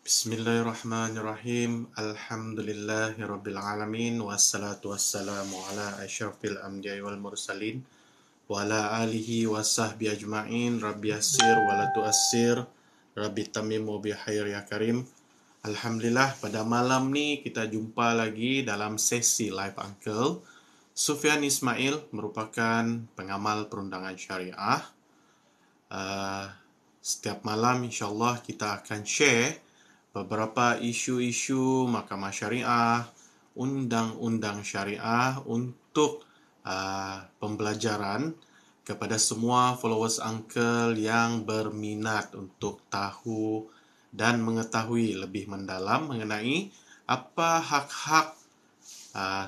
Bismillahirrahmanirrahim. Alhamdulillahirrabbilalamin. Wassalatu wassalamu ala asyrafil anbiya'i wal mursalin wa ala alihi wa sahbihi ajma'in. Rabbi yassir wa la tu'assir. Rabbi tammimu bi khair ya karim. Alhamdulillah, pada malam ni kita jumpa lagi dalam sesi live Uncle. Sufyan Ismail merupakan pengamal perundangan syariah. Setiap malam insyaAllah kita akan share beberapa isu-isu mahkamah syariah, undang-undang syariah untuk pembelajaran kepada semua followers Uncle yang berminat untuk tahu dan mengetahui lebih mendalam mengenai apa hak-hak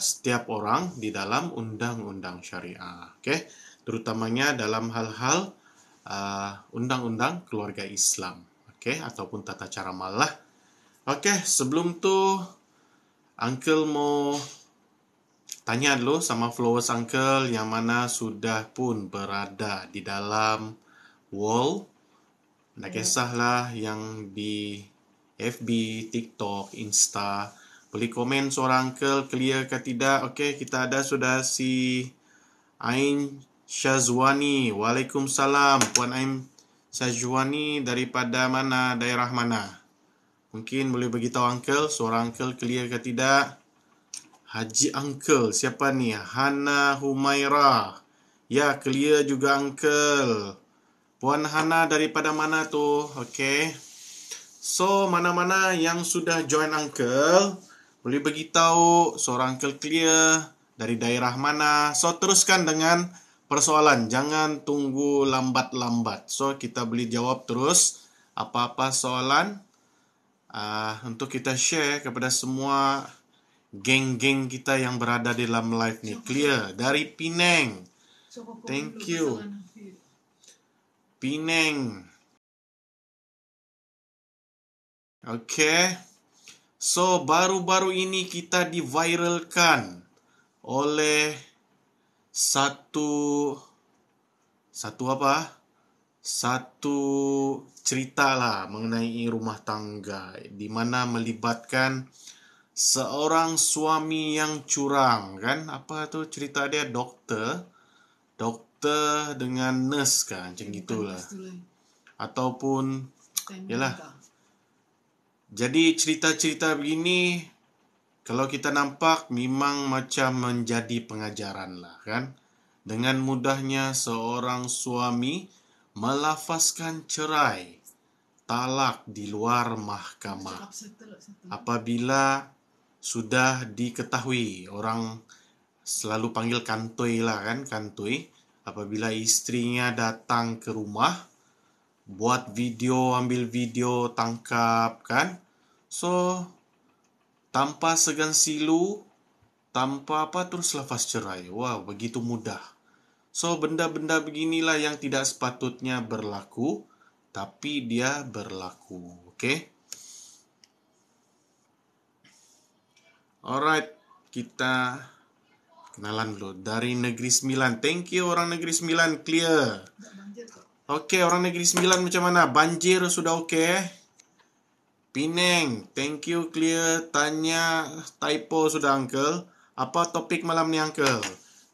setiap orang di dalam undang-undang syariah. Okay? Terutamanya dalam hal-hal undang-undang keluarga Islam, okay? Ataupun tata cara malah. Okey, sebelum tu Uncle mau tanya dulu sama followers Uncle yang mana sudah pun berada di dalam wall. Tak kisahlah yang di FB, TikTok, Insta. Boleh komen suara Uncle clear ke tidak. Okey, kita ada sudah si Ain Syazwani. Waalaikumsalam. Puan Ain Syazwani daripada mana? Daerah mana? Mungkin boleh beritahu Uncle, suara Uncle clear ke tidak? Haji Uncle, siapa ni? Hana Humaira. Ya, clear juga Uncle. Puan Hana daripada mana tu? Okey. So, mana-mana yang sudah join Uncle, boleh beritahu suara Uncle clear dari daerah mana. So, teruskan dengan persoalan. Jangan tunggu lambat-lambat. So, kita boleh jawab terus apa-apa soalan. Untuk kita share kepada semua geng-geng kita yang berada di dalam live ni. Clear dari Penang. Thank you. Penang. Okay. So, baru-baru ini kita diviralkan oleh satu apa? Satu cerita lah mengenai rumah tangga di mana melibatkan seorang suami yang curang, kan? Apa tu cerita dia? Doktor dengan nurse kan, macam gitulah. Ataupun yalah. Jadi cerita-cerita begini kalau kita nampak memang macam menjadi pengajaran lah, kan? Dengan mudahnya seorang suami melafazkan cerai, talak di luar mahkamah apabila sudah diketahui, orang selalu panggil kantoi lah, kan? Kantoi. Apabila istrinya datang ke rumah, buat video, ambil video, tangkap, kan? So, tanpa segan silu, tanpa apa, terus lafaz cerai. Wow, begitu mudah. So, benda-benda beginilah yang tidak sepatutnya berlaku, tapi dia berlaku. Okay? Alright, kita kenalan dulu. Dari Negeri Sembilan. Thank you orang Negeri Sembilan, clear. Okay, orang Negeri Sembilan macam mana? Banjir sudah okay? Penang, thank you, clear. Tanya typo sudah Uncle. Apa topik malam ni Uncle?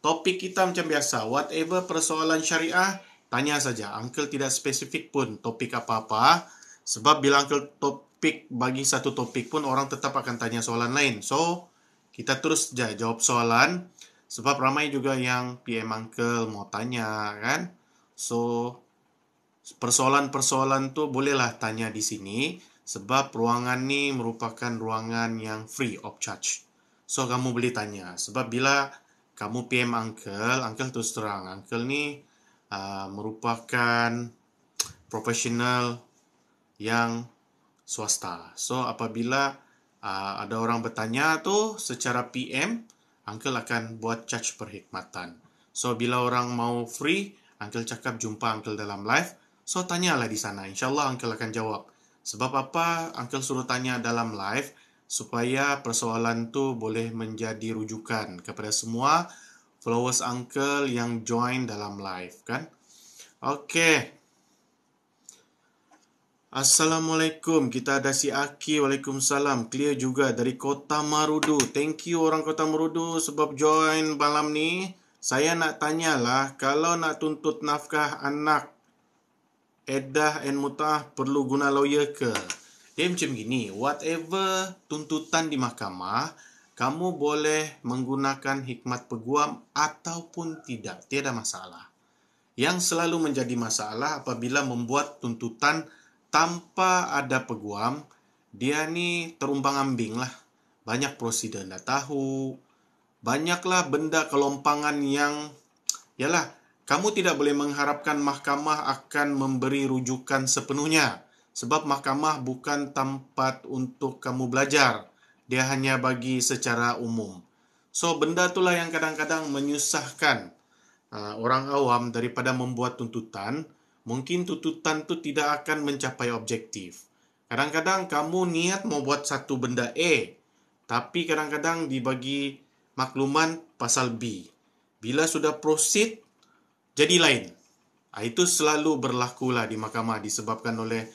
Topik kita macam biasa, whatever persoalan syariah, tanya saja. Uncle tidak spesifik pun topik apa-apa. Sebab bila Uncle topik bagi satu topik pun, orang tetap akan tanya soalan lain. So, kita terus je jawab soalan. Sebab ramai juga yang PM Uncle mau tanya, kan? So, persoalan-persoalan tu bolehlah tanya di sini. Sebab ruangan ni merupakan ruangan yang free of charge. So, kamu boleh tanya. Sebab bila kamu PM Uncle terus terang. Uncle ni merupakan profesional yang swasta. So, apabila ada orang bertanya tu secara PM, Uncle akan buat charge perkhidmatan. So, bila orang mau free, Uncle cakap jumpa Uncle dalam live. So, tanyalah di sana. InsyaAllah Uncle akan jawab. Sebab apa Uncle suruh tanya dalam live? Supaya persoalan tu boleh menjadi rujukan kepada semua followers Uncle yang join dalam live, kan? Okey. Assalamualaikum. Kita ada si Aki. Waalaikumsalam. Clear juga dari Kota Marudu. Thank you orang Kota Marudu sebab join malam ni. Saya nak tanyalah, kalau nak tuntut nafkah anak, edah and mutah perlu guna lawyer ke? Dia macam gini, whatever tuntutan di mahkamah, kamu boleh menggunakan hikmat peguam ataupun tidak. Tiada masalah. Yang selalu menjadi masalah apabila membuat tuntutan tanpa ada peguam, dia ni terumbang-ambing lah. Banyak prosedur dah tahu, banyaklah benda kelompangan yang, yalah, kamu tidak boleh mengharapkan mahkamah akan memberi rujukan sepenuhnya. Sebab mahkamah bukan tempat untuk kamu belajar. Dia hanya bagi secara umum. So, benda itulah yang kadang-kadang menyusahkan orang awam daripada membuat tuntutan. Mungkin tuntutan tu tidak akan mencapai objektif. Kadang-kadang kamu niat mau buat satu benda A, tapi kadang-kadang dibagi makluman pasal B. Bila sudah proceed, jadi lain. Itu selalu berlakulah di mahkamah disebabkan oleh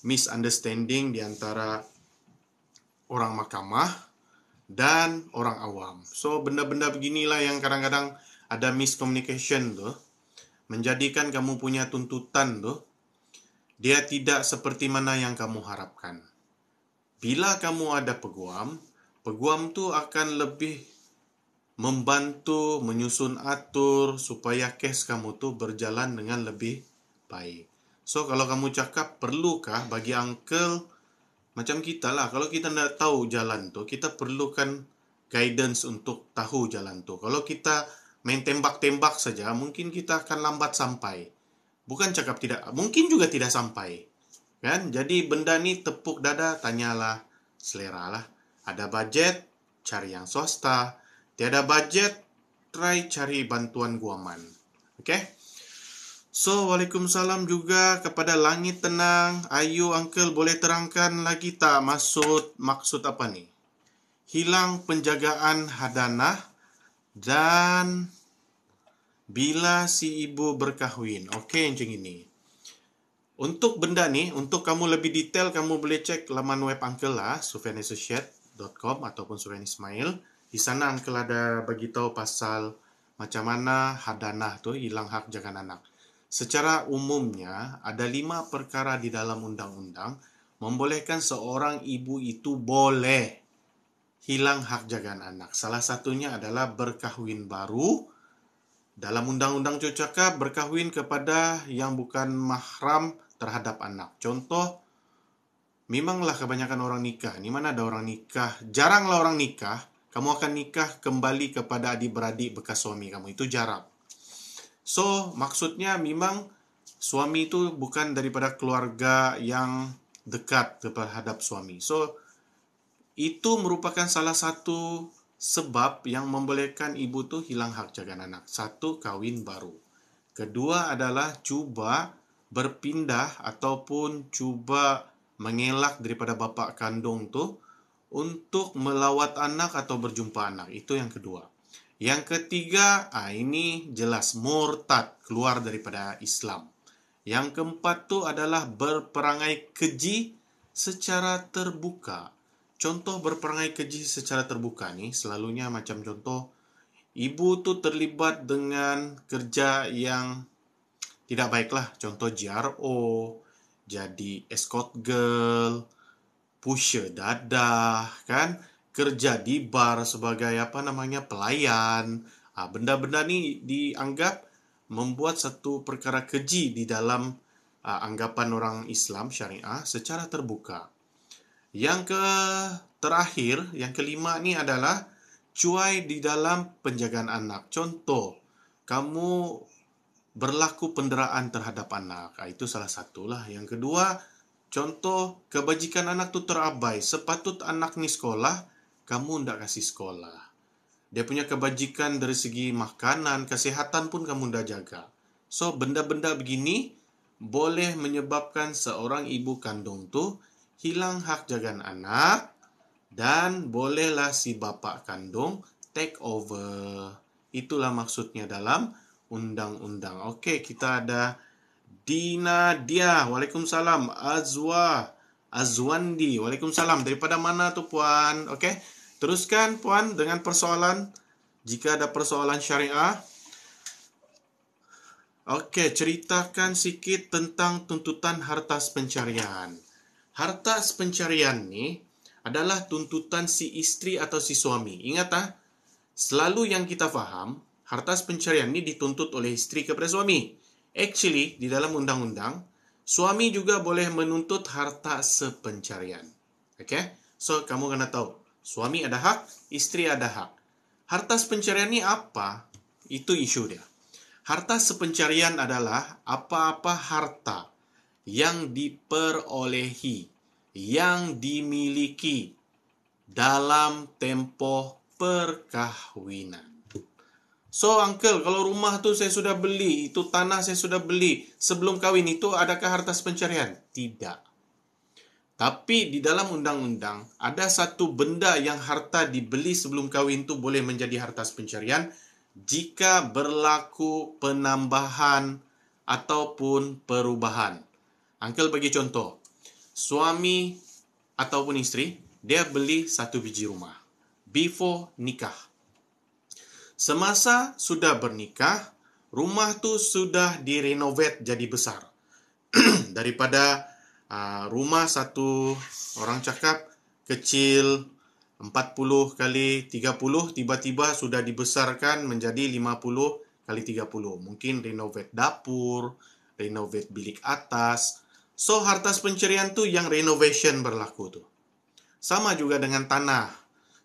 misunderstanding di antara orang mahkamah dan orang awam. So, benda-benda beginilah yang kadang-kadang ada miscommunication tu, menjadikan kamu punya tuntutan tu, dia tidak seperti mana yang kamu harapkan. Bila kamu ada peguam, peguam tu akan lebih membantu menyusun atur supaya kes kamu tu berjalan dengan lebih baik. So, kalau kamu cakap, perlukah bagi uncle, macam kita lah, kalau kita tidak tahu jalan tu, kita perlukan guidance untuk tahu jalan tu. Kalau kita main tembak-tembak saja, mungkin kita akan lambat sampai. Bukan cakap tidak, mungkin juga tidak sampai. Kan? Jadi benda ni tepuk dada, tanyalah selera lah. Ada budget, cari yang swasta. Tiada budget, try cari bantuan guaman. Okay? So, waalaikumsalam juga kepada Langit Tenang. Ayu, uncle, boleh terangkan lagi tak maksud apa ni? Hilang penjagaan hadanah dan bila si ibu berkahwin. Okey, macam ini. Untuk benda ni, untuk kamu lebih detail, kamu boleh cek laman web uncle lah, sufyanassociate.com ataupun Sufyan Ismail. Di sana uncle ada bagi tahu pasal macam mana hadanah tu, hilang hak jagaan anak. Secara umumnya, ada 5 perkara di dalam undang-undang membolehkan seorang ibu itu boleh hilang hak jagaan anak. Salah satunya adalah berkahwin baru. Dalam undang-undang tu cakap berkahwin kepada yang bukan mahram terhadap anak. Contoh, memanglah kebanyakan orang nikah. Ni mana ada orang nikah? Jaranglah orang nikah. Kamu akan nikah kembali kepada adik-beradik bekas suami kamu. Itu jarang. So, maksudnya memang suami itu bukan daripada keluarga yang dekat terhadap suami. So, itu merupakan salah satu sebab yang membolehkan ibu tu hilang hak jagaan anak. 1, kahwin baru. Kedua adalah cuba berpindah ataupun cuba mengelak daripada bapa kandung tu untuk melawat anak atau berjumpa anak. Itu yang kedua. Yang ketiga, ini jelas murtad, keluar daripada Islam. Yang keempat tu adalah berperangai keji secara terbuka. Contoh berperangai keji secara terbuka ni selalunya macam contoh, ibu tu terlibat dengan kerja yang tidak baiklah. Contoh GRO, jadi escort girl, pusher dadah, kan? Kerja di bar sebagai pelayan. Benda-benda ni dianggap membuat satu perkara keji di dalam anggapan orang Islam syariah secara terbuka. Yang terakhir, yang kelima ni adalah cuai di dalam penjagaan anak. Contoh, kamu berlaku penderaan terhadap anak. Itu salah satulah. Yang kedua, contoh, kebajikan anak tu terabai. Sepatut anak ni sekolah, kamu ndak kasih sekolah. Dia punya kebajikan dari segi makanan, kesihatan pun kamu ndak jaga. So, benda-benda begini boleh menyebabkan seorang ibu kandung tu hilang hak jagaan anak dan bolehlah si bapa kandung take over. Itulah maksudnya dalam undang-undang. Okey, kita ada Dinadia, waalaikumsalam. Azwandi, waalaikumsalam. Daripada mana tu puan? Okey, teruskan puan dengan persoalan. Jika ada persoalan syariah. Okey, ceritakan sikit tentang tuntutan hartas pencarian. Hartas pencarian ni adalah tuntutan si isteri atau si suami. Ingat selalu yang kita faham, hartas pencarian ni dituntut oleh isteri kepada suami. Actually, di dalam undang-undang, suami juga boleh menuntut harta sepencarian. Okay? So, kamu kena tahu, suami ada hak, isteri ada hak. Harta sepencarian ni apa? Itu isu dia. Harta sepencarian adalah apa-apa harta yang diperolehi, yang dimiliki dalam tempoh perkahwinan. So, uncle, kalau rumah tu saya sudah beli, itu tanah saya sudah beli sebelum kahwin, itu adakah harta pencarian? Tidak. Tapi di dalam undang-undang, ada satu benda yang harta dibeli sebelum kahwin itu boleh menjadi harta pencarian jika berlaku penambahan ataupun perubahan. Uncle bagi contoh, suami ataupun isteri, dia beli satu biji rumah before nikah. Semasa sudah bernikah, rumah tu sudah direnovate jadi besar. Daripada rumah satu, orang cakap kecil 40 kali 30, tiba-tiba sudah dibesarkan menjadi 50 kali 30. Mungkin renovate dapur, renovate bilik atas. So, harta pencarian tu yang renovation berlaku tu. Sama juga dengan tanah.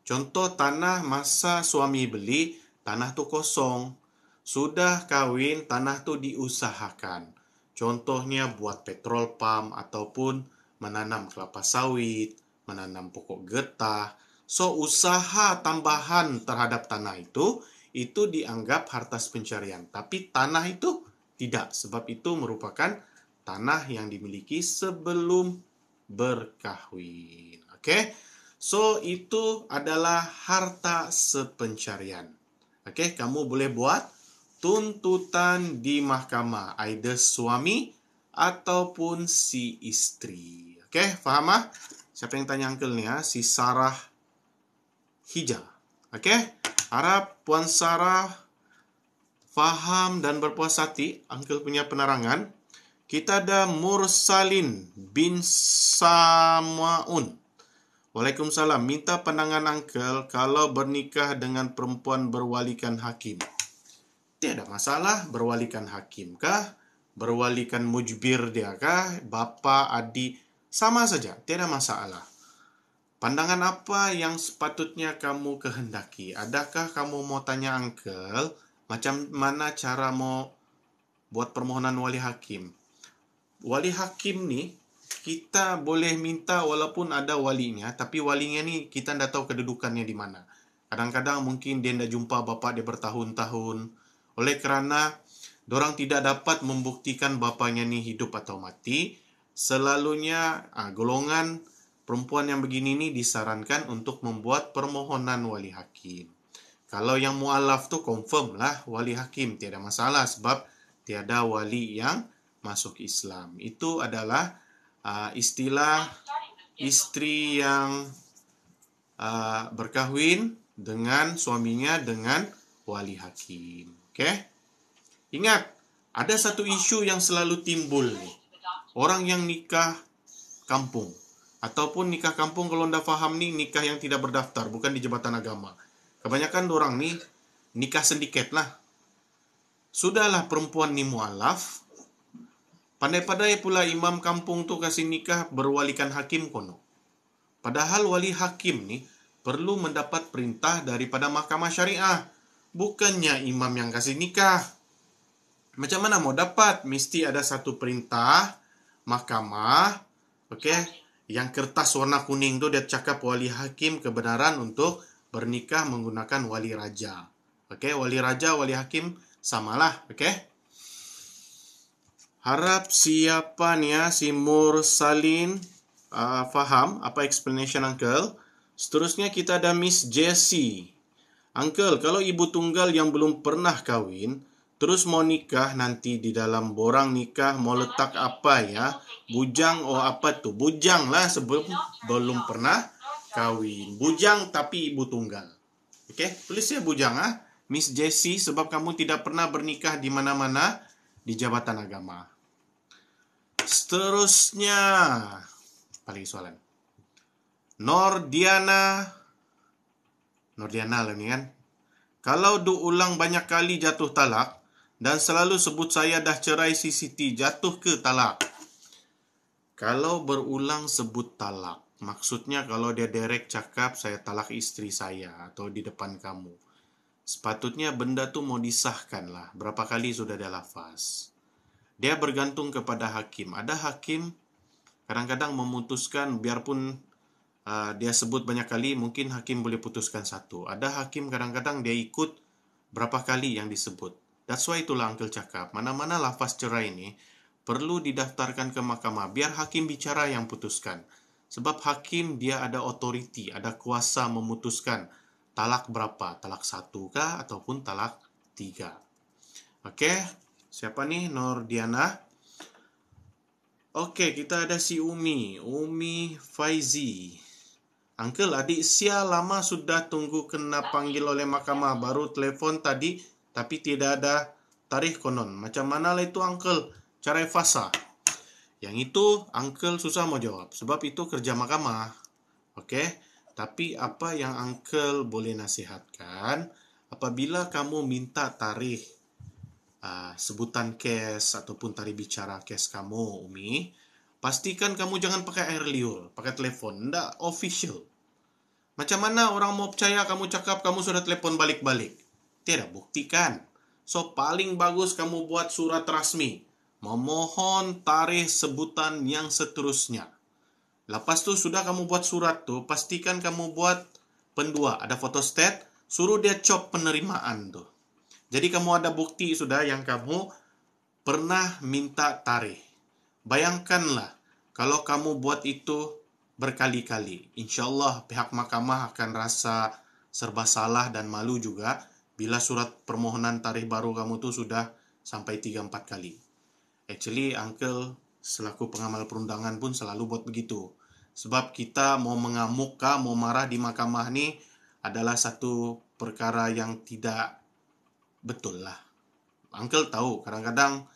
Contoh tanah masa suami beli, tanah tu kosong. Sudah kahwin, tanah tu diusahakan. Contohnya buat petrol pump ataupun menanam kelapa sawit, menanam pokok getah. So, usaha tambahan terhadap tanah itu dianggap harta pencarian. Tapi tanah itu tidak, sebab itu merupakan tanah yang dimiliki sebelum berkahwin. Okey? So, itu adalah harta sepencarian. Okey, kamu boleh buat tuntutan di mahkamah, either suami ataupun si isteri. Okey, faham? Siapa yang tanya uncle ni? Si Sarah Hija. Okey, harap Puan Sarah faham dan berpuas hati uncle punya penerangan. Kita ada Mursalin bin Samaun. Waalaikumsalam. Minta pandangan uncle kalau bernikah dengan perempuan berwalikan hakim. Tiada masalah berwalikan hakim kah? Berwalikan mujbir dia kah? Bapa, adik, sama saja. Tiada masalah. Pandangan apa yang sepatutnya kamu kehendaki? Adakah kamu mau tanya uncle macam mana cara mau buat permohonan wali hakim? Wali hakim ni kita boleh minta walaupun ada walinya, tapi walinya ni kita tidak tahu kedudukannya di mana. Kadang-kadang mungkin dia tidak jumpa bapa dia bertahun-tahun. Oleh kerana dorang tidak dapat membuktikan bapanya ni hidup atau mati, selalunya golongan perempuan yang begini ni disarankan untuk membuat permohonan wali hakim. Kalau yang mu'alaf tu confirm lah wali hakim, tiada masalah sebab tiada wali yang masuk Islam. Itu adalah istilah isteri yang berkahwin dengan suaminya dengan wali hakim. Okey? Ingat, ada satu isu yang selalu timbul ni. Orang yang nikah kampung. Ataupun nikah kampung kalau anda faham ni, nikah yang tidak berdaftar, bukan di jabatan agama. Kebanyakan orang ni nikah sindiket lah. Sudahlah perempuan ni mu'alaf, pandai-pandai pula imam kampung tu kasih nikah berwalikan hakim kono. Padahal wali hakim ni perlu mendapat perintah daripada mahkamah syariah. Bukannya imam yang kasih nikah. Macam mana mau dapat? Mesti ada satu perintah mahkamah. Okey, yang kertas warna kuning tu dia cakap wali hakim kebenaran untuk bernikah menggunakan wali raja. Okey, wali raja, wali hakim samalah. Okey. Harap siapa ni si Mursalin faham apa explanation uncle. Seterusnya kita ada Miss Jessie. Uncle, kalau ibu tunggal yang belum pernah kahwin, Terus mau nikah nanti di dalam borang nikah mau letak apa ya? Bujang apa tuh? Bujang lah sebelum belum pernah kawin. Bujang tapi ibu tunggal. Oke, tulis ya bujang Miss Jessie, sebab kamu tidak pernah bernikah di mana-mana di jabatan agama. Seterusnya, paling soalan. Nordiana lah ni kan. Kalau diulang banyak kali jatuh talak dan selalu sebut saya dah cerai si Siti, jatuh ke talak? Kalau berulang sebut talak, maksudnya kalau dia direct cakap saya talak isteri saya atau di depan kamu, sepatutnya benda tu mau disahkan lah. Berapa kali sudah dia lafaz. Dia bergantung kepada hakim. Ada hakim kadang-kadang memutuskan biarpun dia sebut banyak kali, mungkin hakim boleh putuskan satu. Ada hakim kadang-kadang dia ikut berapa kali yang disebut. That's why itulah Uncle cakap, mana-mana lafaz cerai ini perlu didaftarkan ke mahkamah, biar hakim bicara yang putuskan. Sebab hakim dia ada otoriti, ada kuasa memutuskan talak berapa, talak 1 kah ataupun talak 3. Okey, siapa ni? Nordiana. Okey, kita ada si Umi Faizi. Uncle, adik Sia lama sudah tunggu kena panggil oleh mahkamah. Baru telefon tadi, tapi tidak ada tarikh konon. Macam mana lah itu, Uncle? Cerai fasa. Yang itu, Uncle susah mau jawab. Sebab itu kerja mahkamah. Okey? Tapi apa yang Uncle boleh nasihatkan, apabila kamu minta tarikh sebutan kes ataupun tarikh bicara kes kamu, Umi, pastikan kamu jangan pakai air liur, pakai telefon. Tidak official. Macam mana orang mau percaya kamu cakap kamu sudah telefon balik-balik? Tidak, buktikan. So, paling bagus kamu buat surat rasmi. Memohon tarikh sebutan yang seterusnya. Lepas tu sudah kamu buat surat tu, pastikan kamu buat pendua. Ada photostat, suruh dia cop penerimaan tu. Jadi kamu ada bukti sudah yang kamu pernah minta tarikh. Bayangkanlah, kalau kamu buat itu berkali-kali, InsyaAllah pihak mahkamah akan rasa serba salah dan malu juga bila surat permohonan tarikh baru kamu tu sudah sampai 3-4 kali. Actually, Uncle selaku pengamal perundangan pun selalu buat begitu. Sebab kita mau mengamuk kah, mau marah di mahkamah ni adalah satu perkara yang tidak betul lah. Uncle tahu kadang-kadang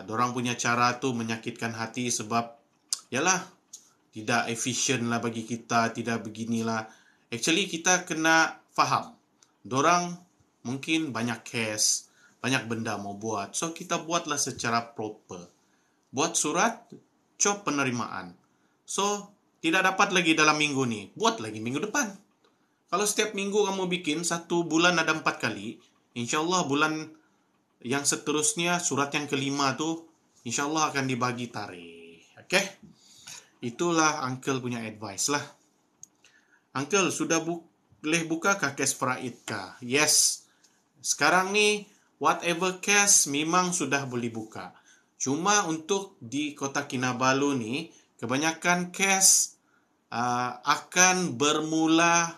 dorang punya cara tu menyakitkan hati sebab yalah, tidak efisien lah bagi kita, tidak beginilah. Actually, kita kena faham. Dorang mungkin banyak case, banyak benda mau buat. So, kita buatlah secara proper. Buat surat, cop penerimaan. So, tidak dapat lagi dalam minggu ni. Buat lagi minggu depan. Kalau setiap minggu kamu bikin, 1 bulan ada 4 kali, InsyaAllah bulan yang seterusnya, surat yang kelima tu, InsyaAllah akan dibagi tarikh. Okay? Itulah Uncle punya advice lah. Uncle, sudah boleh bukakah kes Faraid kah? Yes. Sekarang ni, whatever case memang sudah boleh buka. Cuma untuk di Kota Kinabalu ni, kebanyakan case akan bermula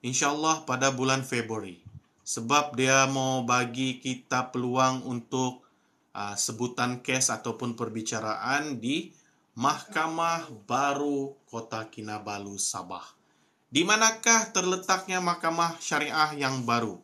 InsyaAllah pada bulan Februari. Sebab dia mau bagi kita peluang untuk sebutan kes ataupun perbicaraan di Mahkamah Baru Kota Kinabalu, Sabah. Di manakah terletaknya Mahkamah Syariah yang baru?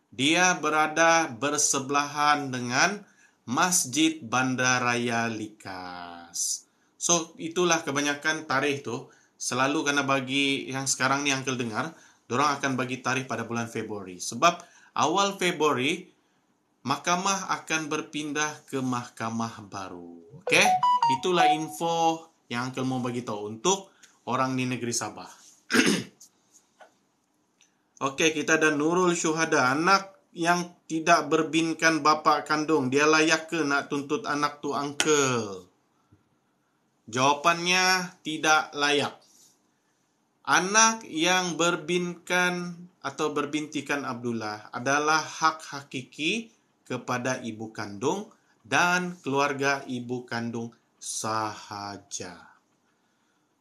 Dia berada bersebelahan dengan Masjid Bandaraya Likas. So, itulah kebanyakan tarikh tu. Selalu kena bagi yang sekarang ni Uncle dengar, dorang akan bagi tarikh pada bulan Februari. Sebab awal Februari, mahkamah akan berpindah ke mahkamah baru. Okey? Itulah info yang Uncle mau bagi tahu untuk orang di negeri Sabah. Okey, kita ada Nurul Syuhada. Anak yang tidak berbinkan bapa kandung, dia layak ke nak tuntut anak tu, Uncle? Jawapannya tidak layak. Anak yang berbinkan atau berbintikan Abdullah adalah hak hakiki kepada ibu kandung dan keluarga ibu kandung sahaja.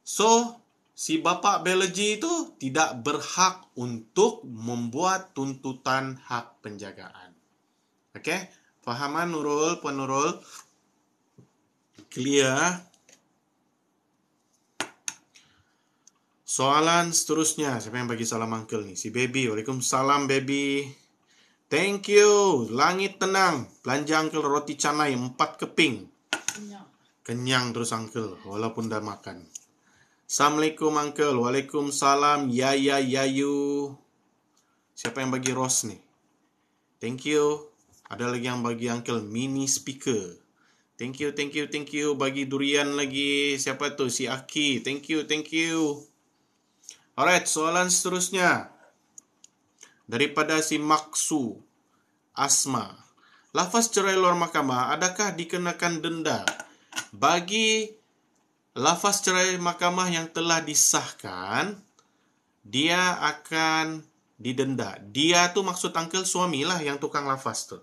So, si bapa biologi itu tidak berhak untuk membuat tuntutan hak penjagaan. Okey? Faham Nurul, Puan Nurul? Clear? Soalan seterusnya. Siapa yang bagi salam uncle nih? Si Baby. Waalaikumsalam Baby. Thank you. Langit tenang. Belanja uncle roti canai 4 keping. Kenyang terus uncle. Walaupun dah makan. Assalamualaikum uncle. Waalaikumsalam. Yayu. Siapa yang bagi Ros nih? Thank you. Ada lagi yang bagi uncle mini speaker. Thank you. Bagi durian lagi. Siapa tu? Si Aki. Thank you. Alright, soalan seterusnya. Daripada si Maksu Asma. Lafaz cerai luar mahkamah adakah dikenakan denda? Bagi lafaz cerai mahkamah yang telah disahkan, dia akan didenda. Dia tu maksud uncle suamilah yang tukang lafaz tu.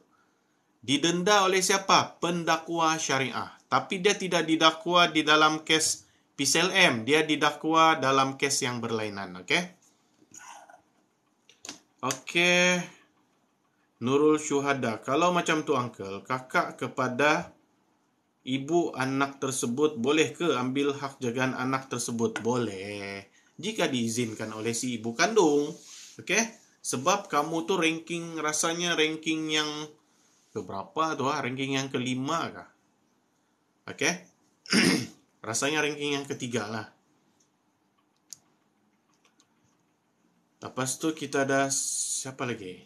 Didenda oleh siapa? Pendakwa syariah. Tapi dia tidak didakwa di dalam kes PCLM, dia didakwa dalam kes yang berlainan, Okey. Nurul Syuhada, kalau macam tu uncle, kakak kepada ibu anak tersebut boleh ke ambil hak jagaan anak tersebut? Boleh, jika diizinkan oleh si ibu kandung. Sebab kamu tu rasanya ranking yang keberapa tu? Ranking yang kelima kah? Rasanya ranking yang ketiga lah. Lepas tu kita ada siapa lagi?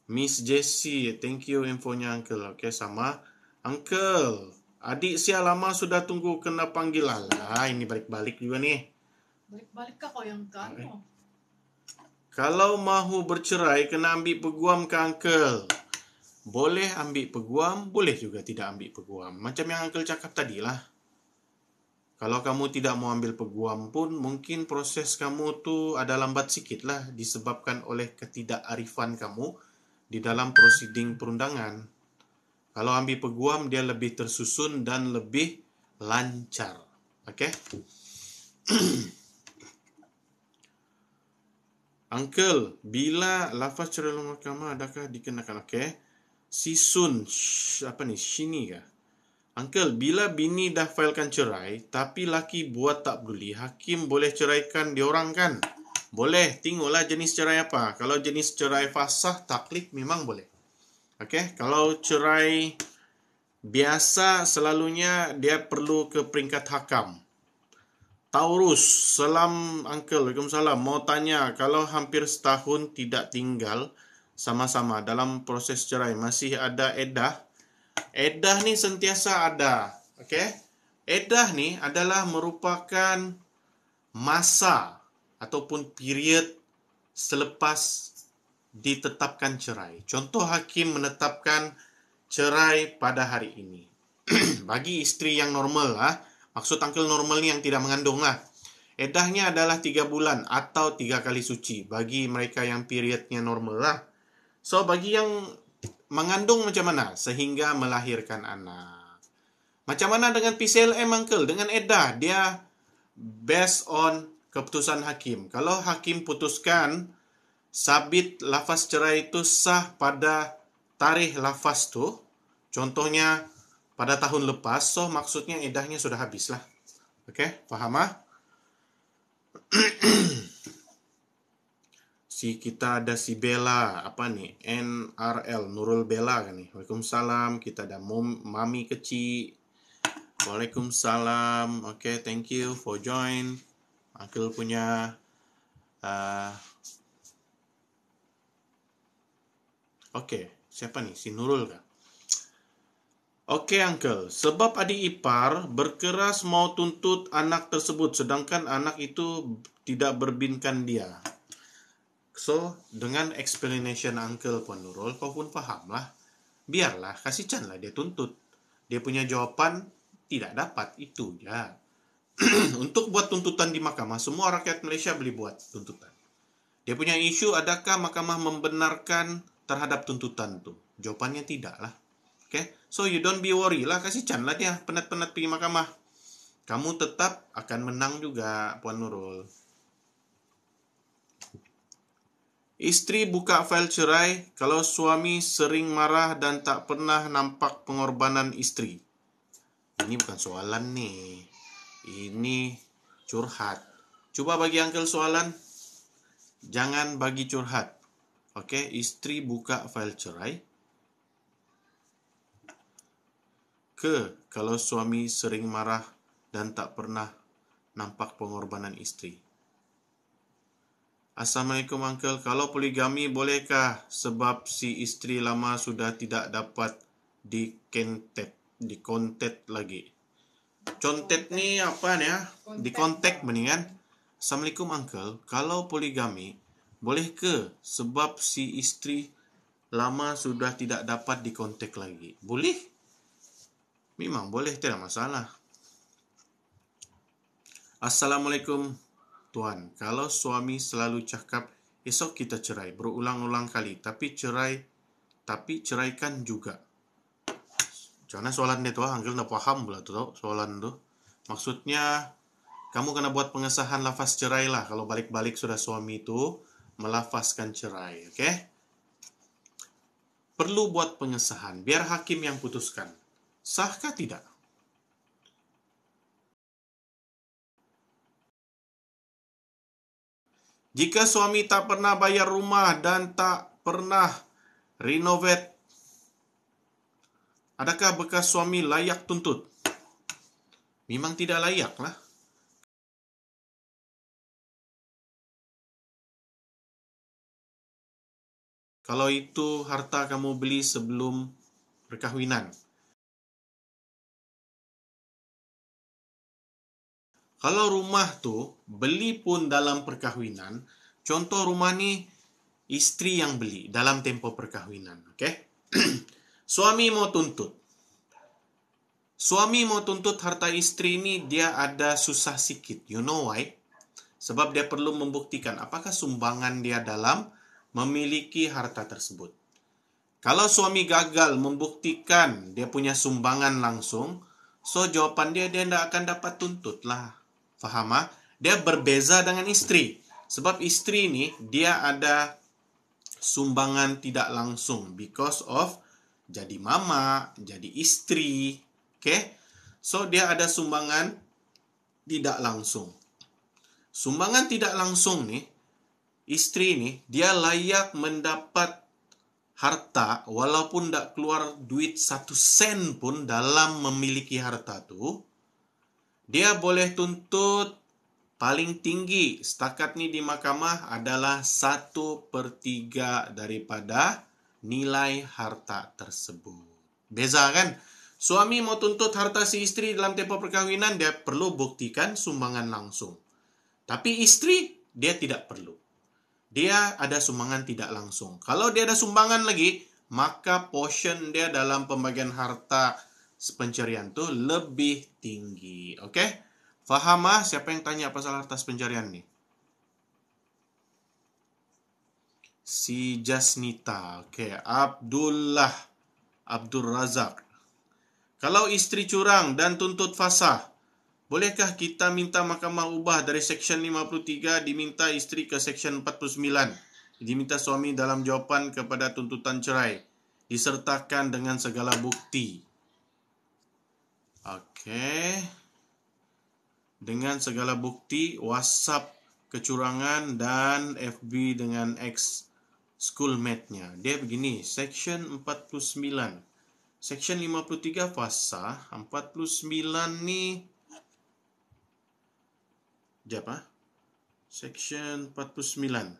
Miss Jessie, thank you infonya uncle. Sama. Uncle, adik Sia lama sudah tunggu kena panggil. Alah, ini balik-balik juga nih. Balik-balik kah kau yang kan? Kalau mahu bercerai, kena ambil peguam ke uncle? Boleh ambil peguam, boleh juga tidak ambil peguam. Macam yang uncle cakap tadi lah. Kalau kamu tidak mau ambil peguam pun, mungkin proses kamu tu ada lambat sikit lah disebabkan oleh ketidakarifan kamu di dalam prosiding perundangan. Kalau ambil peguam, dia lebih tersusun dan lebih lancar. Uncle, bila lafaz cerai luar mahkamah adakah dikenakan? Si Sun, Shini kah? Uncle, bila bini dah failkan cerai, tapi laki buat tak peduli, hakim boleh ceraikan diorang kan? Boleh, tengoklah jenis cerai apa. Kalau jenis cerai fasah, taklid memang boleh. Kalau cerai biasa, selalunya dia perlu ke peringkat hakam. Taurus, salam uncle, Waalaikumsalam. Mau tanya, kalau hampir setahun tidak tinggal sama-sama dalam proses cerai, masih ada edah? Edah ni sentiasa ada. Edah ni adalah merupakan masa ataupun period selepas ditetapkan cerai. Contoh hakim menetapkan cerai pada hari ini. Bagi isteri yang normal maksud uncle normal ni yang tidak mengandung lah. Edahnya adalah 3 bulan atau 3 kali suci bagi mereka yang periodnya normal lah. So bagi yang mengandung macam mana? Sehingga melahirkan anak. Macam mana dengan PCLM uncle? Dengan edah, dia based on keputusan hakim. Kalau hakim putuskan sabit lafaz cerai itu sah pada tarikh lafaz tu, contohnya pada tahun lepas, so maksudnya edahnya sudah habis lah. Faham kita ada si Bella, NRL, Nurul Bella kan nih. Waalaikumsalam. Kita ada Mami kecil. Waalaikumsalam. Thank you for join. Uncle punya siapa nih? Si Nurul kah? Uncle, sebab adik ipar berkeras mau tuntut anak tersebut, sedangkan anak itu tidak berbinkan dia. So, dengan explanation uncle Puan Nurul, kau pun faham lah. Biarlah, kasihkanlah dia tuntut. Dia punya jawapan tidak dapat, itu ya. Untuk buat tuntutan di mahkamah, semua rakyat Malaysia boleh buat tuntutan. Dia punya isu, adakah mahkamah membenarkan terhadap tuntutan tu? Jawapannya tidak lah. So you don't be worry lah, kasihkanlah dia penat-penat pergi mahkamah. Kamu tetap akan menang juga, Puan Nurul. Istri buka fail cerai kalau suami sering marah dan tak pernah nampak pengorbanan istri. Ini bukan soalan nih. Ini curhat. Coba bagi uncle soalan. Jangan bagi curhat. Oke, istri buka fail cerai. Kalau suami sering marah dan tak pernah nampak pengorbanan istri. Assalamualaikum uncle, kalau poligami bolehkah sebab si istri lama sudah tidak dapat dikontet lagi. Contet ni apa ni ya? Dikontak mendingan. Assalamualaikum uncle, kalau poligami boleh ke sebab si istri lama sudah tidak dapat dikontak lagi? Boleh. Memang boleh, tidak masalah. Assalamualaikum Tuan, kalau suami selalu cakap esok kita cerai berulang-ulang kali, tapi ceraikan juga. Macam mana soalan dia tu? Uncle nak faham pula tu soalan tu. Maksudnya kamu kena buat pengesahan lafaz cerai lah kalau balik-balik sudah suami tu melafazkan cerai, okey? Perlu buat pengesahan biar hakim yang putuskan. Sahkah tidak? Jika suami tak pernah bayar rumah dan tak pernah renovate, adakah bekas suami layak tuntut? Memang tidak layak lah. Kalau itu harta kamu beli sebelum perkahwinan. Kalau rumah tu beli pun dalam perkahwinan, contoh rumah ni istri yang beli dalam tempoh perkahwinan, okey? Suami mau tuntut. Suami mau tuntut harta istri ni dia ada susah sikit. You know why? Sebab dia perlu membuktikan apakah sumbangan dia dalam memiliki harta tersebut. Kalau suami gagal membuktikan dia punya sumbangan langsung, so jawapan dia tidak akan dapat tuntut lah. Faham? Dia berbeza dengan istri. Sebab istri ni dia ada sumbangan tidak langsung because of jadi mama, jadi istri. Okay? So dia ada sumbangan tidak langsung. Sumbangan tidak langsung ni, istri ni dia layak mendapat harta walaupun tak keluar duit 1 sen pun dalam memiliki harta tu. Dia boleh tuntut paling tinggi setakat ni di mahkamah adalah 1/3 daripada nilai harta tersebut. Beza kan? Suami mau tuntut harta si istri dalam tempoh perkahwinan, dia perlu buktikan sumbangan langsung. Tapi istri, dia tidak perlu. Dia ada sumbangan tidak langsung. Kalau dia ada sumbangan lagi, maka portion dia dalam pembagian harta pencarian tu lebih tinggi. Okey? Faham ah? Siapa yang tanya pasal harta pencarian ni? Si Jasnita. Okey, Abdul Razak. Kalau istri curang dan tuntut fasah, bolehkah kita minta mahkamah ubah dari Seksyen 53 diminta istri ke Seksyen 49? Diminta suami dalam jawapan kepada tuntutan cerai, disertakan dengan segala bukti. Okey. Dengan segala bukti, WhatsApp kecurangan dan FB dengan ex schoolmate-nya. Dia begini, Seksyen 49. Seksyen 53 fasah, 49 ni apa? Seksyen 49.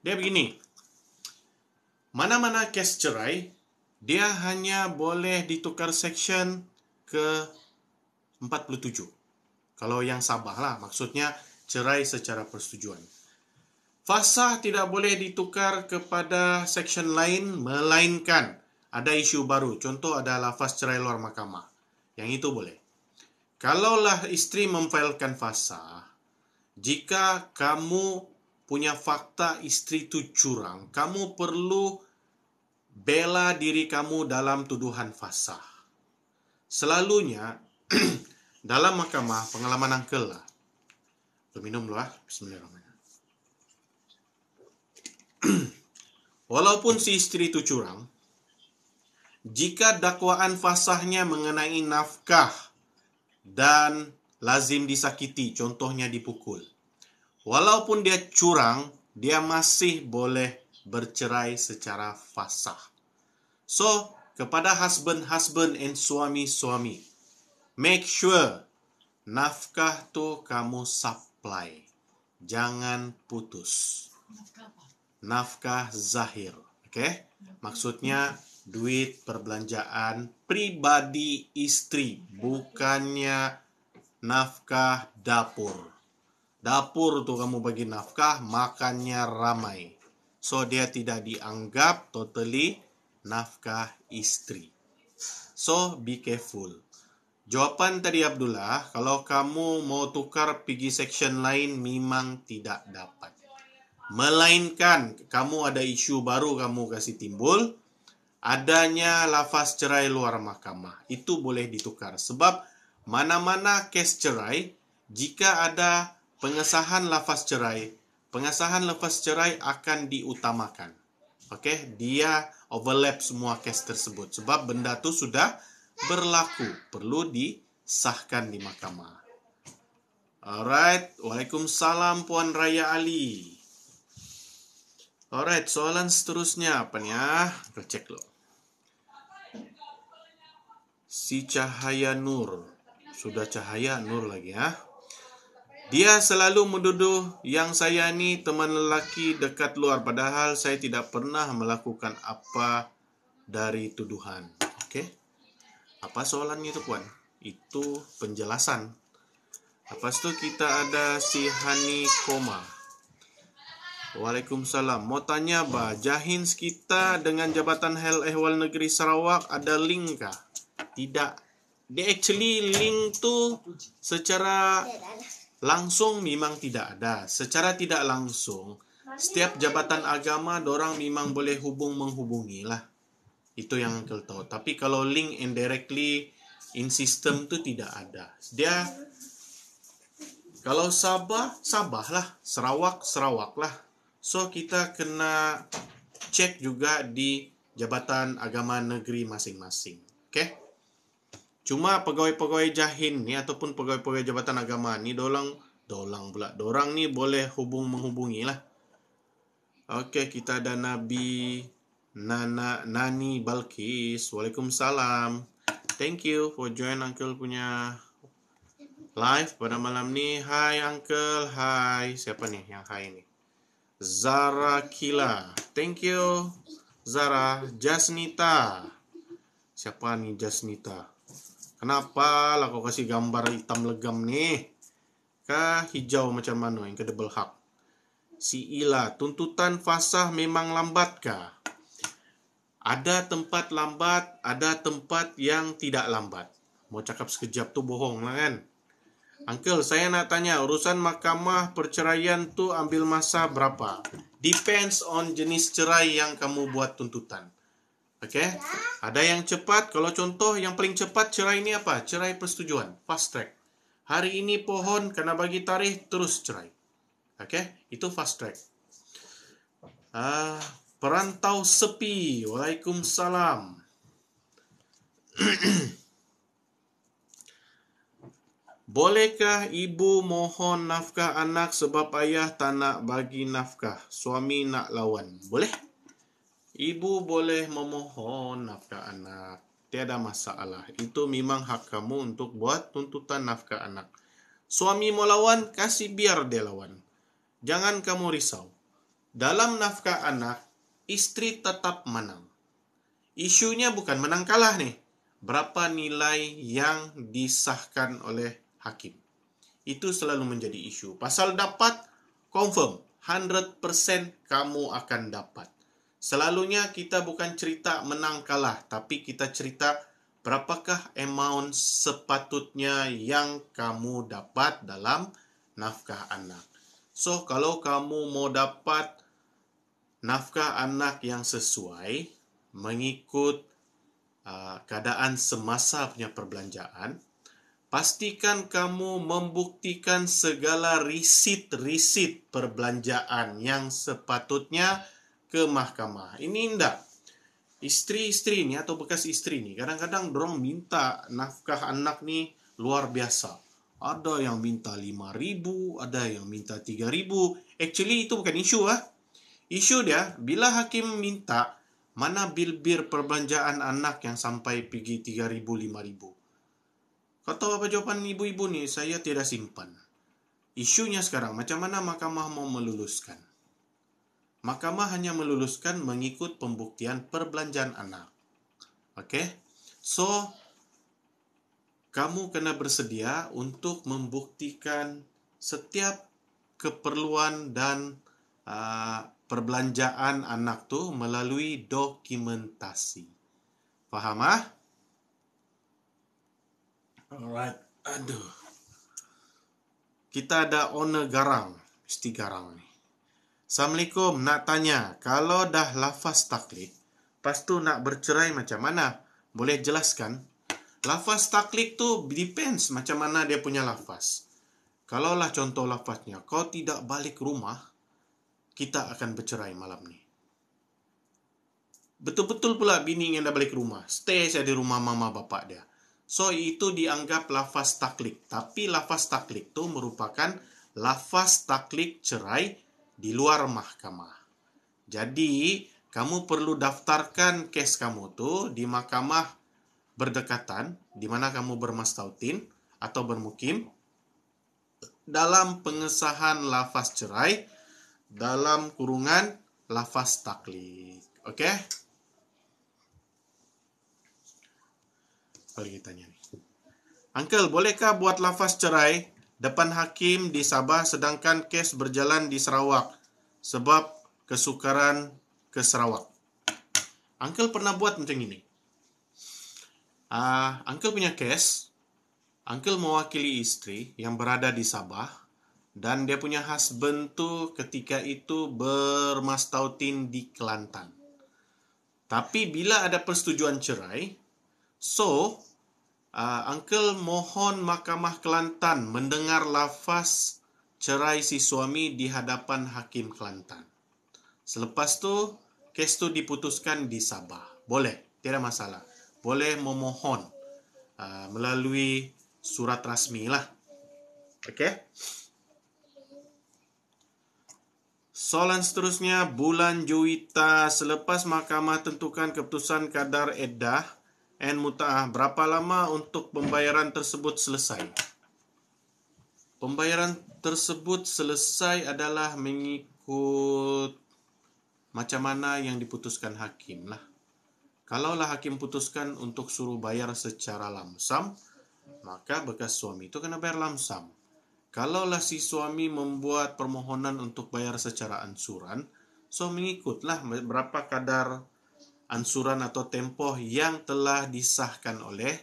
Dia begini. Mana-mana kes cerai, dia hanya boleh ditukar seksyen ke 47. Kalau yang Sabah lah, maksudnya cerai secara persetujuan. Fasah tidak boleh ditukar kepada seksyen lain, melainkan ada isu baru. Contoh ada lafaz cerai luar mahkamah. Yang itu boleh. Kalaulah istri memfailkan fasah, jika kamu punya fakta istri itu curang, kamu perlu bela diri kamu dalam tuduhan fasah. Selalunya, dalam mahkamah, pengalaman uncle lah. Minum dulu lah. Bismillahirrahmanirrahim. Walaupun si istri itu curang, jika dakwaan fasahnya mengenai nafkah dan lazim disakiti, contohnya dipukul, walaupun dia curang, dia masih boleh bercerai secara fasah. So, kepada husband and suami-suami, make sure nafkah tu kamu supply. Jangan putus. Nafkah apa? Nafkah zahir. Okay? Maksudnya duit perbelanjaan pribadi istri. Bukannya nafkah dapur. Dapur tu kamu bagi nafkah, makannya ramai. So, dia tidak dianggap totally nafkah istri. So, be careful. Jawapan tadi Abdullah, kalau kamu mau tukar pergi section lain, memang tidak dapat. Melainkan kamu ada isu baru kamu kasih timbul, adanya lafaz cerai luar mahkamah. Itu boleh ditukar. Sebab mana-mana kes cerai, jika ada pengesahan lafaz cerai akan diutamakan. Okay? Dia overlap semua kes tersebut. Sebab benda tu sudah berlaku. Perlu disahkan di mahkamah. Alright. Waalaikumsalam Puan Raya Ali. Alright, soalan seterusnya apa ni ya? Kita cek dulu. Si Cahaya Nur. Sudah Cahaya Nur lagi ya. Dia selalu menuduh yang saya ni teman lelaki dekat luar, padahal saya tidak pernah melakukan apa dari tuduhan. Okey. Apa soalannya itu, Puan? Itu penjelasan. Lepas tu kita ada si Hani Koma. Waalaikumsalam. Mau tanya, Jahins kita dengan Jabatan Hal Ehwal Negeri Sarawak ada link kah? Tidak. Dia actually link tu secara langsung memang tidak ada. Secara tidak langsung, setiap jabatan agama dorang memang boleh menghubungi lah. Itu yang Uncle tahu. Tapi kalau link indirectly in system tu tidak ada. Dia kalau Sabah lah, Sarawak lah. So kita kena cek juga di Jabatan Agama Negeri masing-masing. Okay? Cuma pegawai-pegawai Jahin ni ataupun pegawai-pegawai Jabatan Agama ni dorang ni boleh menghubungi lah. Okay, kita ada Nabi Nani Balkis. Waalaikumsalam. Thank you for join Uncle punya live pada malam ni. Hai Uncle, hai. Siapa ni yang hai ni? Zara Kila. Thank you Zara. Jasnita. Siapa ni Jasnita? Kenapa lah kau kasih gambar hitam legam ni? Kah hijau macam mana? Yang ke double hak. Si Ila. Tuntutan fasah memang lambat kah? Ada tempat lambat, ada tempat yang tidak lambat. Mau cakap sekejap tu bohong lah kan? Uncle, saya nak tanya, urusan mahkamah perceraian tu ambil masa berapa? Depends on jenis cerai yang kamu buat tuntutan. Okay? Ada yang cepat, kalau contoh yang paling cepat cerai ni apa? Cerai persetujuan, fast track. Hari ini pohon kena bagi tarikh, terus cerai. Okay? Itu fast track. Perantau sepi. Waalaikumsalam. Bolehkah ibu mohon nafkah anak sebab ayah tak nak bagi nafkah? Suami nak lawan. Boleh? Ibu boleh memohon nafkah anak. Tiada masalah. Itu memang hak kamu untuk buat tuntutan nafkah anak. Suami mau lawan, kasih biar dia lawan. Jangan kamu risau. Dalam nafkah anak, istri tetap menang. Isunya bukan menang kalah nih. Berapa nilai yang disahkan oleh hakim. Itu selalu menjadi isu. Pasal dapat, confirm. 100% kamu akan dapat. Selalunya kita bukan cerita menang kalah. Tapi kita cerita berapakah amount sepatutnya yang kamu dapat dalam nafkah anak. So, kalau kamu mau dapat nafkah anak yang sesuai, mengikut keadaan semasa punya perbelanjaan, pastikan kamu membuktikan segala risit-risit perbelanjaan yang sepatutnya ke mahkamah. Ini enggak. Istri-istri ni atau bekas istri ni kadang-kadang dorang minta nafkah anak ni luar biasa. Ada yang minta 5,000, ada yang minta 3,000. Actually itu bukan isu Isu dia bila hakim minta mana bil-bil perbelanjaan anak yang sampai pergi 3,000, 5,000. Kau tahu apa jawapan ibu-ibu ni? Saya tidak simpan. Isunya sekarang macam mana mahkamah mau meluluskan? Mahkamah hanya meluluskan mengikut pembuktian perbelanjaan anak. Okey? So, kamu kena bersedia untuk membuktikan setiap keperluan dan perbelanjaan anak tu melalui dokumentasi. Faham Alright. Aduh. Kita ada owner garang. Mesti garang ni. Assalamualaikum, nak tanya, kalau dah lafaz taklid, lepas tu nak bercerai macam mana? Boleh jelaskan? Lafaz taklid tu depends macam mana dia punya lafaz. Kalaulah contoh lafaznya, kau tidak balik rumah, kita akan bercerai malam ni. Betul-betul pula bini yang dah balik rumah. Stay saja di rumah mama bapak dia. So, itu dianggap lafaz taklid. Tapi lafaz taklid tu merupakan lafaz taklid cerai di luar mahkamah. Jadi, kamu perlu daftarkan kes kamu tu di mahkamah berdekatan, di mana kamu bermastautin atau bermukim, dalam pengesahan lafaz cerai, dalam kurungan lafaz taklid. Okey? Apa lagi tanya ni? Uncle, bolehkah buat lafaz cerai depan hakim di Sabah sedangkan kes berjalan di Sarawak sebab kesukaran ke Sarawak? Uncle pernah buat macam ini. Uncle punya kes, Uncle mewakili isteri yang berada di Sabah dan dia punya husband tu ketika itu bermastautin di Kelantan. Tapi bila ada persetujuan cerai, so Uncle mohon Mahkamah Kelantan mendengar lafaz cerai si suami di hadapan Hakim Kelantan. Selepas tu, kes tu diputuskan di Sabah. Boleh, tidak masalah. Boleh memohon melalui surat rasmi lah. Okey? Soalan seterusnya, bulan Juwita, selepas mahkamah tentukan keputusan kadar eddah and muta'ah, berapa lama untuk pembayaran tersebut selesai? Pembayaran tersebut selesai adalah mengikut macam mana yang diputuskan hakim lah. Kalaulah hakim putuskan untuk suruh bayar secara lamsam, maka bekas suami itu kena bayar lamsam. Kalaulah si suami membuat permohonan untuk bayar secara ansuran, so mengikutlah berapa kadar ansuran atau tempoh yang telah disahkan oleh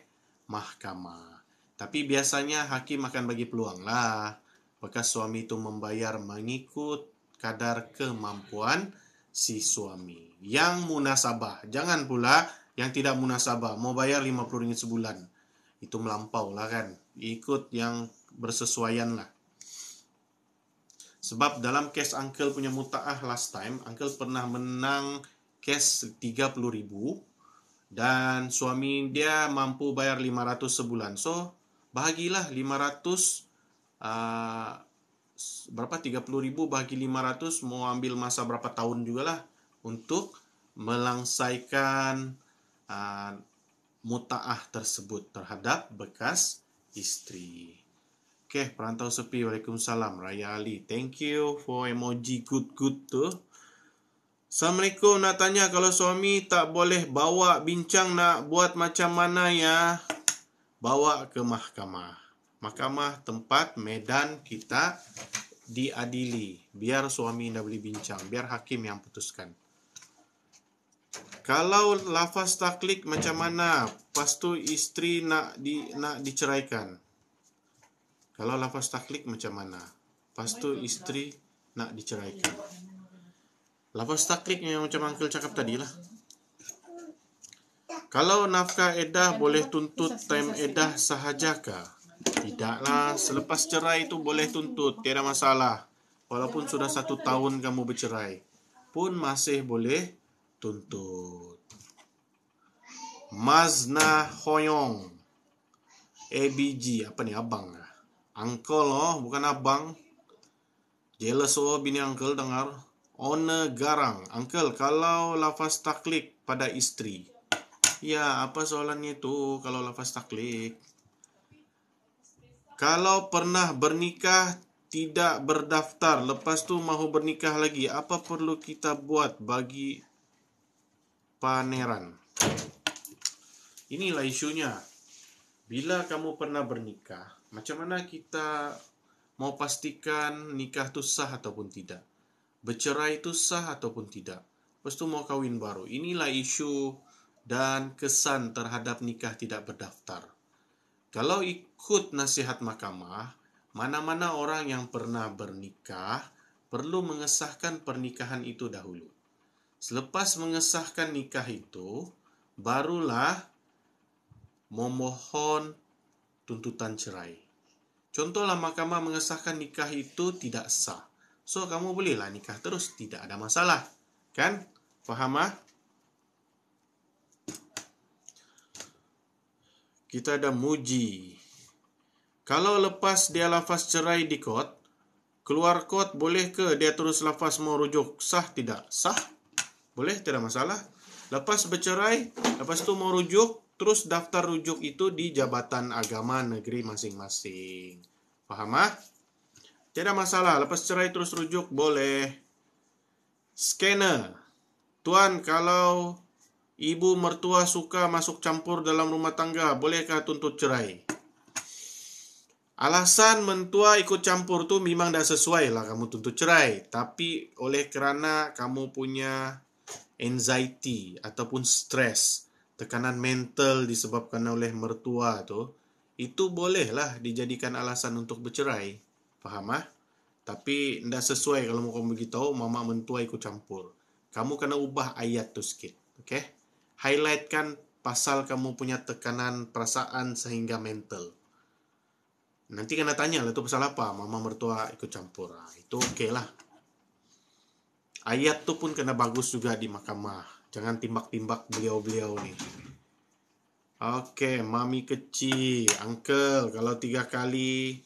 mahkamah. Tapi biasanya hakim akan bagi peluang lah bekas suami itu membayar mengikut kadar kemampuan si suami. Yang munasabah. Jangan pula yang tidak munasabah. Mau bayar RM50 sebulan. Itu melampau lah kan. Ikut yang bersesuaian lah. Sebab dalam kes Uncle punya muta'ah last time, Uncle pernah menang kes 30,000 dan suami dia mampu bayar 500 sebulan. So, bahagilah 500 berapa 30,000 bagi 500 mau ambil masa berapa tahun jugalah untuk melangsaikan muta'ah tersebut terhadap bekas isteri. Okey, perantau sepi. Waalaikumsalam. Raya Ali. Thank you for emoji good tu. Assalamualaikum, nak tanya kalau suami tak boleh bawa bincang nak buat macam mana ya? Bawa ke mahkamah. Mahkamah tempat medan kita diadili. Biar suami nak boleh bincang. Biar hakim yang putuskan. Kalau lafaz taklid macam mana? Lepas tu isteri nak diceraikan. Kalau lafaz taklid macam mana? Lepas tu isteri nak diceraikan. Lafaz taklid yang macam Uncle cakap tadi lah. Kalau nafkah eddah boleh tuntut time eddah sahajakah? Tidaklah. Selepas cerai itu boleh tuntut. Tiada masalah. Walaupun sudah 1 tahun kamu bercerai. pun masih boleh tuntut. Mazna Hoyong. ABG. Apa nih, abang? Uncle loh, bukan abang. Jealous oh bini uncle dengar. One garang. Uncle, kalau lafaz taklik pada istri. Ya, apa soalannya itu kalau lafaz taklik? Kalau pernah bernikah tidak berdaftar, lepas tu mahu bernikah lagi, apa perlu kita buat bagi pangeran? Inilah isunya. Bila kamu pernah bernikah, macam mana kita mau pastikan nikah itu sah ataupun tidak? Bercerai itu sah ataupun tidak? Lepas tu mau kahwin baru. Inilah isu dan kesan terhadap nikah tidak berdaftar. Kalau ikut nasihat mahkamah, mana-mana orang yang pernah bernikah perlu mengesahkan pernikahan itu dahulu. Selepas mengesahkan nikah itu, barulah memohon tuntutan cerai. Contohlah mahkamah mengesahkan nikah itu tidak sah. So, kamu bolehlah nikah terus, tidak ada masalah. Kan? Faham ah? Kita ada Muji. Kalau lepas dia lafaz cerai di kot, keluar kot boleh ke dia terus lafaz mau rujuk? Sah tidak? Sah. Boleh, tidak masalah. Lepas bercerai, lepas tu mau rujuk, terus daftar rujuk itu di Jabatan Agama Negeri masing-masing. Faham ah? Tidak masalah. Lepas cerai terus rujuk, boleh. Scanner. Tuan, kalau ibu mertua suka masuk campur dalam rumah tangga, bolehkah tuntut cerai? Alasan mentua ikut campur tu memang dah sesuai lah kamu tuntut cerai. Tapi oleh kerana kamu punya anxiety ataupun stres, tekanan mental disebabkan oleh mertua tu, itu bolehlah dijadikan alasan untuk bercerai. Faham ah? Tapi tidak sesuai kalau mau kamu beritahu mama mentua ikut campur. Kamu kena ubah ayat tu sikit. Okay? Highlightkan pasal kamu punya tekanan perasaan sehingga mental. Nanti kena tanya lah tu pasal apa mama mertua ikut campur. Itu okey lah. Ayat tu pun kena bagus juga di mahkamah. Jangan timbak-timbak beliau-beliau ni. Okey, mami kecil. Uncle, kalau 3 kali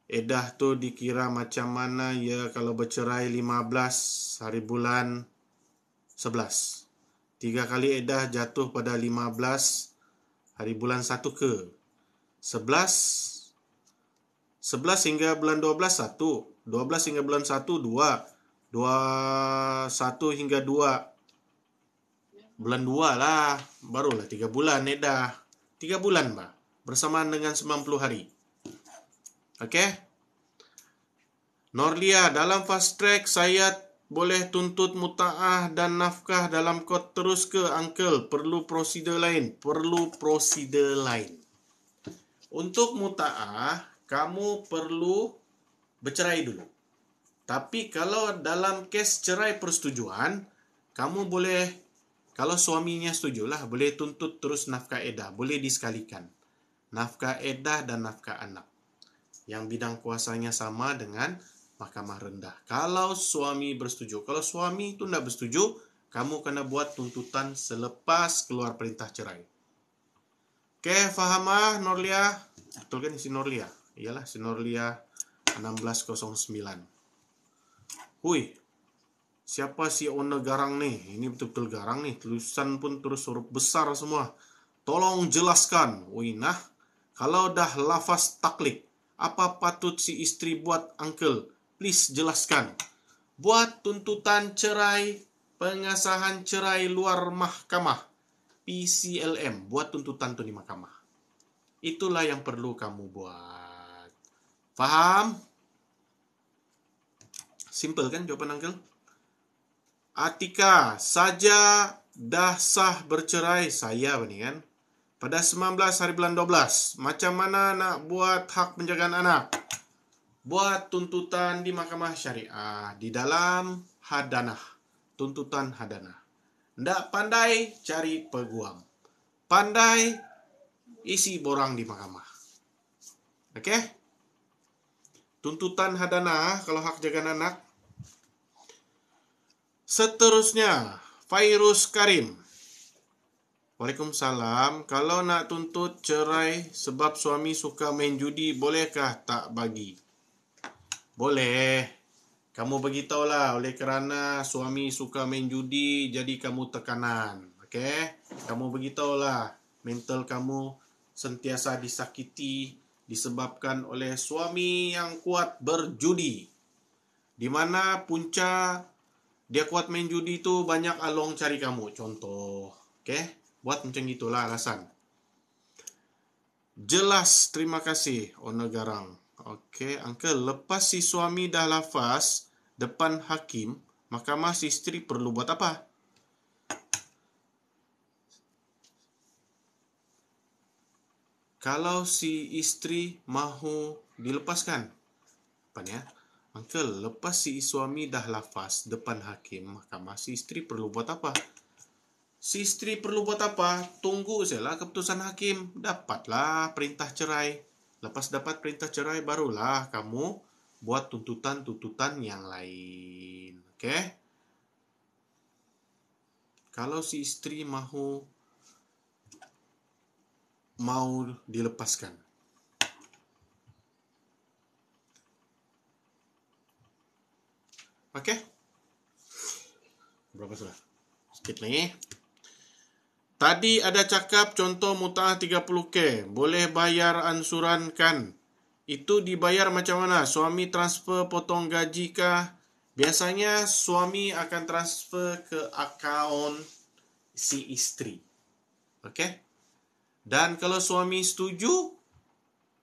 edah tu dikira macam mana ya kalau bercerai 15 hari bulan 11. 3 kali edah jatuh pada 15 hari bulan 1 ke? 11 hingga bulan 12 1, 12 hingga bulan 1 2, 21 hingga 2 bulan 2 lah, barulah 3 bulan edah. 3 bulan bah, bersamaan dengan 90 hari. Okey? Norlia, dalam fast track saya boleh tuntut mutaah dan nafkah dalam kot terus ke uncle? Perlu prosedur lain? Perlu prosedur lain. Untuk mutaah, kamu perlu bercerai dulu. Tapi kalau dalam kes cerai persetujuan, kamu boleh, kalau suaminya setujulah, boleh tuntut terus nafkah edah. Boleh disekalikan. Nafkah edah dan nafkah anak. Yang bidang kuasanya sama dengan mahkamah rendah. Kalau suami bersetuju. Kalau suami itu tidak bersetuju, kamu kena buat tuntutan selepas keluar perintah cerai. Oke, faham ah, Norlia? Betul kan si Norlia? Iyalah, si Norlia 1609. Hui, siapa si owner garang nih? Ini betul-betul garang nih. Tulisan pun terus huruf besar semua. Tolong jelaskan. Wih, nah, kalau dah lafaz taklik, apa patut si istri buat, uncle? Please jelaskan. Buat tuntutan cerai, pengesahan cerai luar mahkamah. PCLM, buat tuntutan tu di mahkamah. Itulah yang perlu kamu buat. Faham? Simple kan jawaban uncle? Atika, saja dah sah bercerai saya ni kan? Pada 19 hari bulan 12. Macam mana nak buat hak penjagaan anak? Buat tuntutan di mahkamah syariah. Di dalam hadanah. Tuntutan hadanah. Ndak pandai, cari peguam. Pandai, isi borang di mahkamah. Okey? Tuntutan hadanah, kalau hak jagaan anak. Seterusnya, Fairuz Karim. Waalaikumsalam. Kalau nak tuntut cerai sebab suami suka main judi, bolehkah tak bagi? Boleh. Kamu beritahulah, oleh kerana suami suka main judi, jadi kamu tekanan. Okey? Kamu beritahulah, mental kamu sentiasa disakiti disebabkan oleh suami yang kuat berjudi. Di mana punca dia kuat main judi tu banyak along cari kamu. Contoh. Okey? Buat macam gitulah alasan. Jelas, terima kasih, Owner Garang. Okey, Uncle, lepas si suami dah lafaz depan hakim, mahkamah si isteri perlu buat apa? Kalau si isteri mahu dilepaskan. Apa ni ya? Uncle, lepas si suami dah lafaz depan hakim, mahkamah si isteri perlu buat apa? Si isteri perlu buat apa? Tunggu sajalah keputusan hakim. Dapatlah perintah cerai. Lepas dapat perintah cerai, barulah kamu buat tuntutan-tuntutan yang lain. Okey? Kalau si isteri mau dilepaskan. Okey? Berapa sudah? Sikit lagi. Tadi ada cakap contoh mut'ah 30K. Boleh bayar ansuran kan? Itu dibayar macam mana? Suami transfer potong gaji kah? Biasanya suami akan transfer ke akaun si isteri. Okey? Dan kalau suami setuju,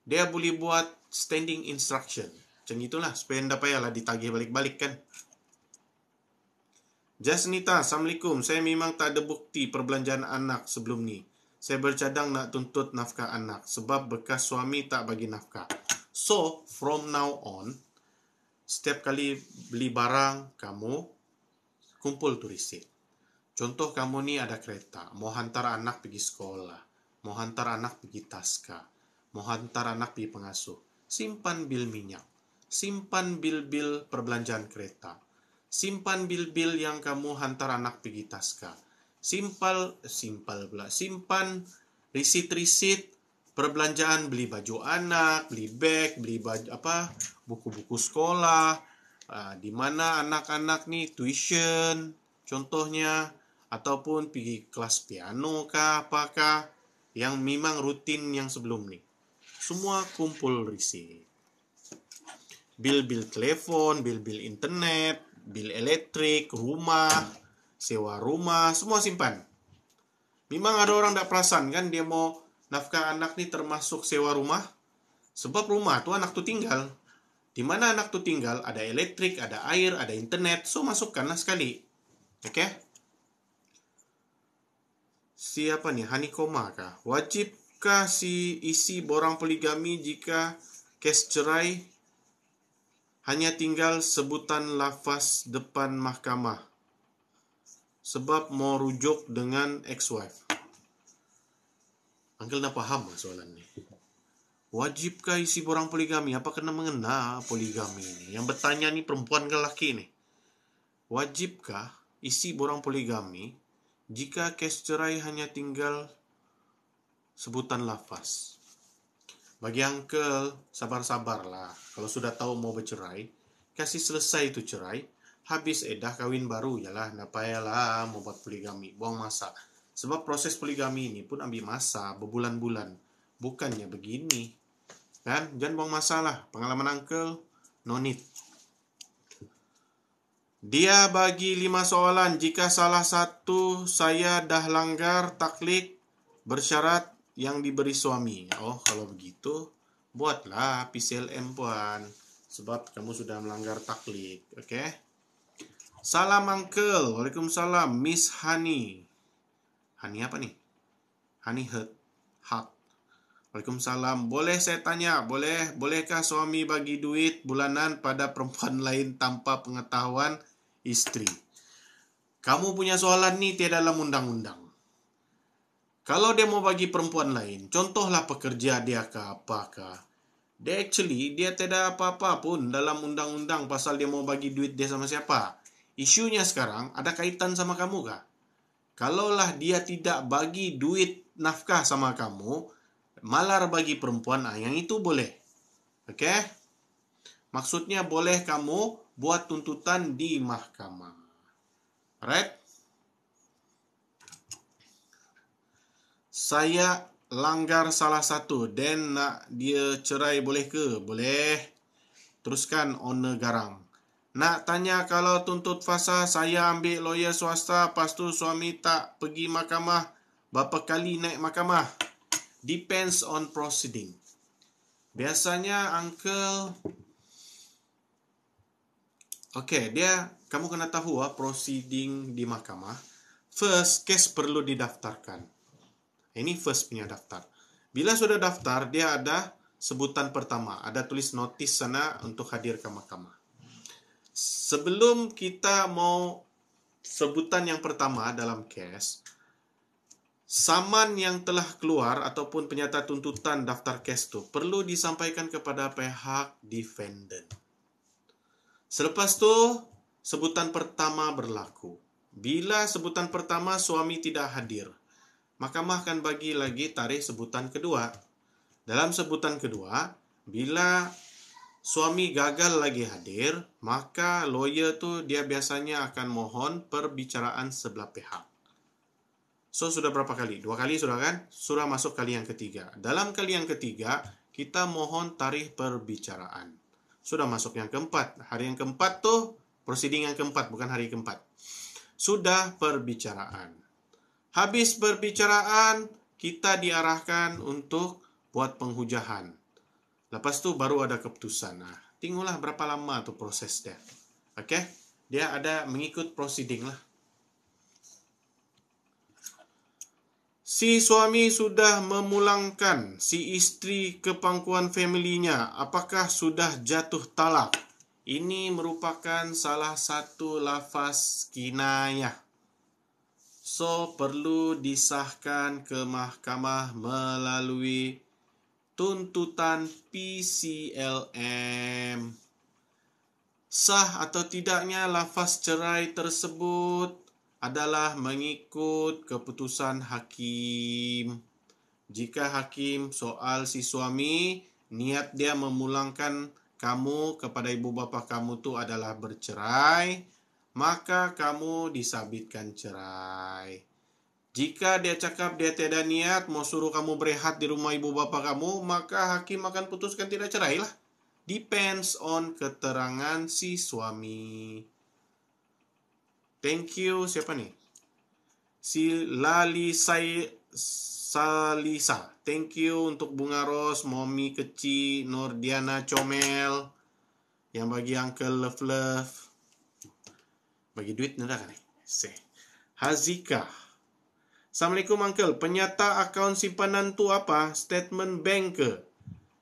dia boleh buat standing instruction. Macam itulah, supaya anda payahlah ditagih balik-balik kan? Jasnita, Assalamualaikum. Saya memang tak ada bukti perbelanjaan anak sebelum ni. Saya bercadang nak tuntut nafkah anak sebab bekas suami tak bagi nafkah. So, from now on, setiap kali beli barang, kamu kumpul tu resit. Contoh kamu ni ada kereta, mau hantar anak pergi sekolah, mau hantar anak pergi taska, mau hantar anak pergi pengasuh. Simpan bil minyak, simpan bil-bil perbelanjaan kereta. Simpan bil-bil yang kamu hantar anak pergi taska. Simpan risit-risit perbelanjaan beli baju anak, beli beg, beli baju buku-buku sekolah, di mana anak-anak ni tuition contohnya, ataupun pergi kelas piano kah apakah yang memang rutin yang sebelum ni. Semua kumpul risit. Bil-bil telefon, bil-bil internet, bil elektrik, rumah, sewa rumah, semua simpan. Memang ada orang tak perasan kan, dia mau nafkah anak ni termasuk sewa rumah. Sebab rumah tu anak tu tinggal. Di mana anak tu tinggal, ada elektrik, ada air, ada internet. So, masukkanlah sekali. Okey? Siapa ni? Hanikoma kah? Wajibkah si isi borang poligami jika kes cerai hanya tinggal sebutan lafaz depan mahkamah sebab mau rujuk dengan ex-wife? Uncle nak faham soalan ni. Wajibkah isi borang poligami? Apa kena mengena poligami ni? Yang bertanya ni perempuan ke lelaki ni? Wajibkah isi borang poligami jika kes cerai hanya tinggal sebutan lafaz? Bagi uncle, sabar-sabarlah. Kalau sudah tahu mau bercerai, kasih selesai itu cerai, habis edah kahwin baru yalah, nak payahlah mau buat poligami, buang masa. Sebab proses poligami ini pun ambil masa berbulan-bulan. Bukannya begini. Kan? Jangan buang masa lah. Pengalaman uncle, no need. Dia bagi 5 soalan. Jika salah satu saya dah langgar taklid bersyarat yang diberi suami. Oh, kalau begitu, buatlah PCLM puan. Sebab kamu sudah melanggar taklid. Okey? Salam uncle. Waalaikumsalam. Miss Hani. Hani apa nih? Hani Hak. Waalaikumsalam. Boleh saya tanya, bolehkah suami bagi duit bulanan pada perempuan lain tanpa pengetahuan isteri? Kamu punya soalan ni tiada dalam undang-undang. Kalau dia mau bagi perempuan lain, contohlah pekerja dia ke apakah, dia tiada apa-apa pun dalam undang-undang pasal dia mau bagi duit dia sama siapa. Isunya sekarang ada kaitan sama kamu kah? Kalaulah dia tidak bagi duit nafkah sama kamu, malar bagi perempuan, yang itu boleh. Oke? Maksudnya boleh kamu buat tuntutan di mahkamah. Alright? Saya langgar salah satu, dan nak dia cerai boleh ke? Boleh. Teruskan owner garang. Nak tanya kalau tuntut fasa, saya ambil lawyer swasta, lepas tu suami tak pergi mahkamah. Berapa kali naik mahkamah? Depends on proceeding. Biasanya uncle, kamu kena tahu proceeding di mahkamah. First, case perlu didaftarkan. Ini first punya daftar. Bila sudah daftar, dia ada sebutan pertama. Ada tulis notis sana untuk hadir ke mahkamah. Sebelum kita mau sebutan yang pertama dalam case, saman yang telah keluar ataupun penyata tuntutan daftar case itu perlu disampaikan kepada pihak defendant. Selepas tu, sebutan pertama berlaku. Bila sebutan pertama suami tidak hadir, mahkamah akan bagi lagi tarikh sebutan kedua. Dalam sebutan kedua, bila suami gagal lagi hadir, maka lawyer tu dia biasanya akan mohon perbicaraan sebelah pihak. So, sudah berapa kali? 2 kali sudah kan? Sudah masuk kali yang ketiga. Dalam kali yang ketiga, kita mohon tarikh perbicaraan. Sudah masuk yang keempat. Hari yang keempat tuh, proceeding yang keempat, bukan hari keempat. Sudah perbicaraan. Habis perbicaraan, kita diarahkan untuk buat penghujahan. Lepas tu baru ada keputusan. Tengoklah berapa lama tu proses dia. Okey? Dia ada mengikut proceeding lah. Si suami sudah memulangkan si isteri ke pangkuan familinya. Apakah sudah jatuh talak? Ini merupakan salah satu lafaz kinayah. So, perlu disahkan ke mahkamah melalui tuntutan PCLM. Sah atau tidaknya lafaz cerai tersebut adalah mengikut keputusan hakim. Jika hakim soal si suami, niat dia memulangkan kamu kepada ibu bapa kamu tu adalah bercerai, maka kamu disabitkan cerai. Jika dia cakap dia tiada niat mau suruh kamu berehat di rumah ibu bapa kamu, maka hakim akan putuskan tidak cerai lah. Depends on keterangan si suami. Thank you. Siapa ni? Si Salisa. Thank you untuk bunga ros, Momi kecil, Nordiana Comel, yang bagi Uncle Love. Bagi duit nada kan? Hazika. Assalamualaikum Uncle. Penyata akaun simpanan tu apa? Statement bank ke?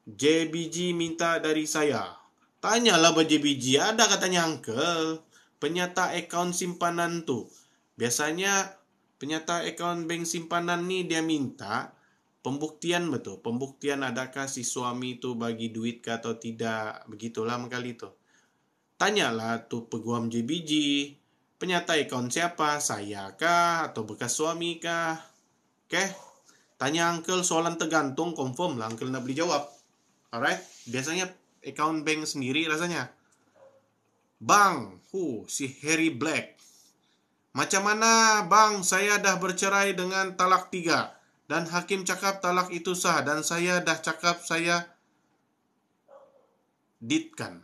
JBG minta dari saya. Tanyalah JBG. Ada katanya Uncle. Penyata akaun simpanan tu. Biasanya penyata akaun bank simpanan ni dia minta pembuktian betul. Pembuktian adakah si suami tu bagi duit ke atau tidak. Begitulah mengkali tu. Tanyalah tu peguam JBG. Penyata akaun siapa? Saya kah? Atau bekas suami kah? Okay? Tanya Uncle soalan tergantung, confirm lah Uncle nak boleh jawab. Alright? Biasanya akaun bank sendiri rasanya. Bang, si Harry Black. Macam mana bang, saya dah bercerai dengan talak 3. Dan hakim cakap talak itu sah. Dan saya dah cakap saya ditkan.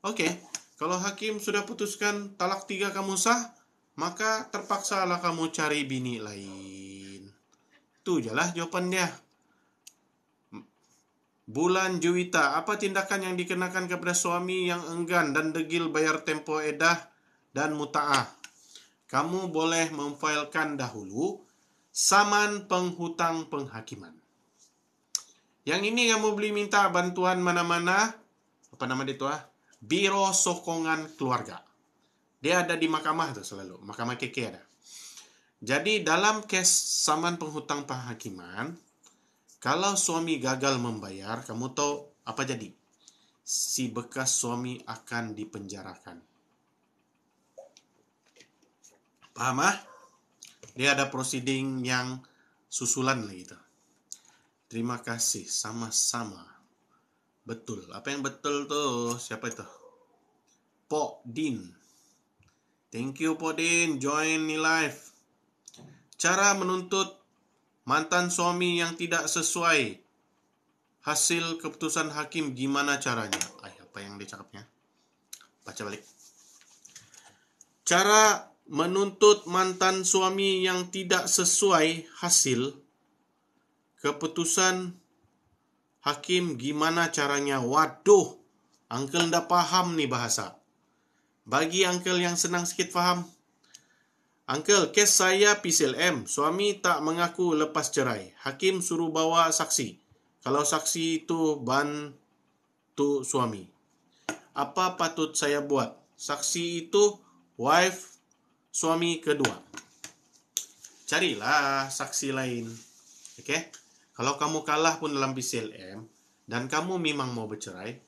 Okay. Kalau hakim sudah putuskan talak 3 kamu sah, maka terpaksalah kamu cari bini lain. Itu je lah jawapan dia. Bulan Juwita, apa tindakan yang dikenakan kepada suami yang enggan dan degil bayar tempoh edah dan muta'ah? Kamu boleh memfailkan dahulu saman penghutang penghakiman. Yang ini kamu boleh minta bantuan mana-mana. Apa nama dia tu? Biro Sokongan Keluarga. Dia ada di mahkamah tu selalu. Mahkamah KK ada. Jadi dalam kes saman penghutang penghakiman, kalau suami gagal membayar, kamu tahu apa jadi? Si bekas suami akan dipenjarakan. Paham ah? Dia ada proceeding yang susulan lah gitu. Terima kasih, sama-sama. Betul. Apa yang betul tuh? Siapa itu? Pok Din. Thank you Pok Din, join ni live. Cara menuntut mantan suami yang tidak sesuai hasil keputusan hakim, gimana caranya? Apa yang dia cakapnya? Baca balik. Cara menuntut mantan suami yang tidak sesuai hasil keputusan hakim, gimana caranya? Waduh, Uncle ndak paham nih bahasa. Bagi Uncle yang senang sikit faham. Uncle, kes saya PCLM. Suami tak mengaku lepas cerai. Hakim suruh bawa saksi. Kalau saksi itu bantu suami. Apa patut saya buat? Saksi itu wife suami kedua. Carilah saksi lain. Okey? Kalau kamu kalah pun dalam PCLM dan kamu memang mau bercerai,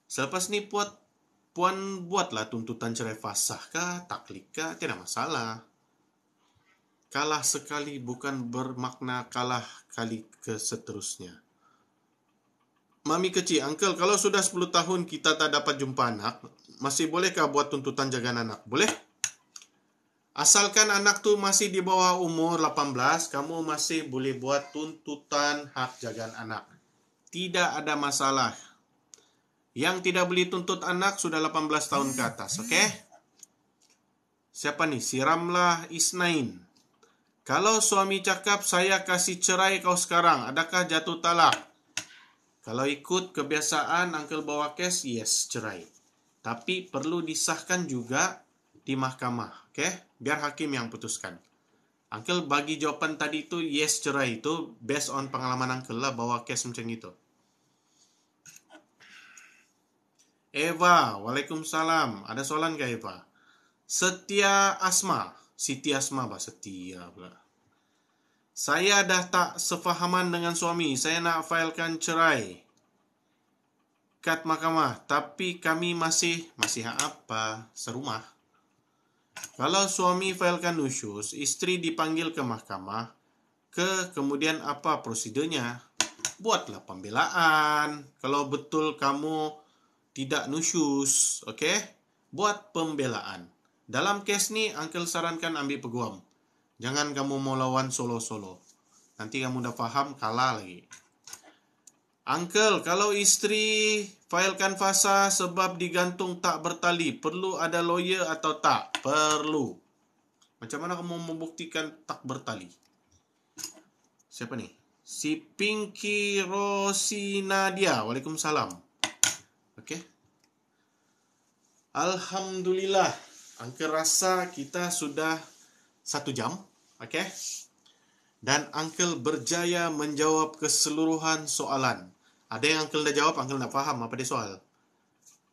selepas ni puan buatlah tuntutan cerai fasah kah, taklik kah, tidak masalah. Kalah sekali bukan bermakna kalah kali ke seterusnya. Mami kecil, Uncle, kalau sudah 10 tahun kita tak dapat jumpa anak, masih bolehkah buat tuntutan jagaan anak? Boleh. Asalkan anak tu masih di bawah umur 18, kamu masih boleh buat tuntutan hak jagaan anak. Tidak ada masalah. Yang tidak boleh tuntut anak sudah 18 tahun ke atas, okey? Siapa nih? Siramlah Isnain. Kalau suami cakap, saya kasih cerai kau sekarang, adakah jatuh talak? Kalau ikut kebiasaan, Uncle bawa kes, yes, cerai. Tapi perlu disahkan juga di mahkamah, okey? Biar hakim yang putuskan. Uncle bagi jawapan tadi tu, yes, cerai itu, based on pengalaman Uncle lah, bawa kes macam itu. Eva, Waalaikumsalam. Ada soalan ke Eva? Setia Asma. Siti Asma, Setia pula. Saya dah tak sefahaman dengan suami. Saya nak failkan cerai kat mahkamah. Tapi kami masih apa? Serumah. Kalau suami failkan nusyus, isteri dipanggil ke mahkamah. Kemudian apa prosedurnya? Buatlah pembelaan. Kalau betul kamu tidak nusyus, okey? Buat pembelaan. Dalam kes ni, Uncle sarankan ambil peguam. Jangan kamu mau lawan solo-solo. Nanti kamu dah faham, kalah lagi. Uncle, kalau isteri failkan fasa sebab digantung tak bertali, perlu ada lawyer atau tak? Perlu. Macam mana kamu membuktikan tak bertali? Siapa ni? Si Pinky Rosinadia. Waalaikumsalam. Okey. Alhamdulillah. Uncle rasa kita sudah 1 jam. Okey. Dan Uncle berjaya menjawab keseluruhan soalan. Ada yang Uncle dah jawab, Uncle nak faham apa dia soal.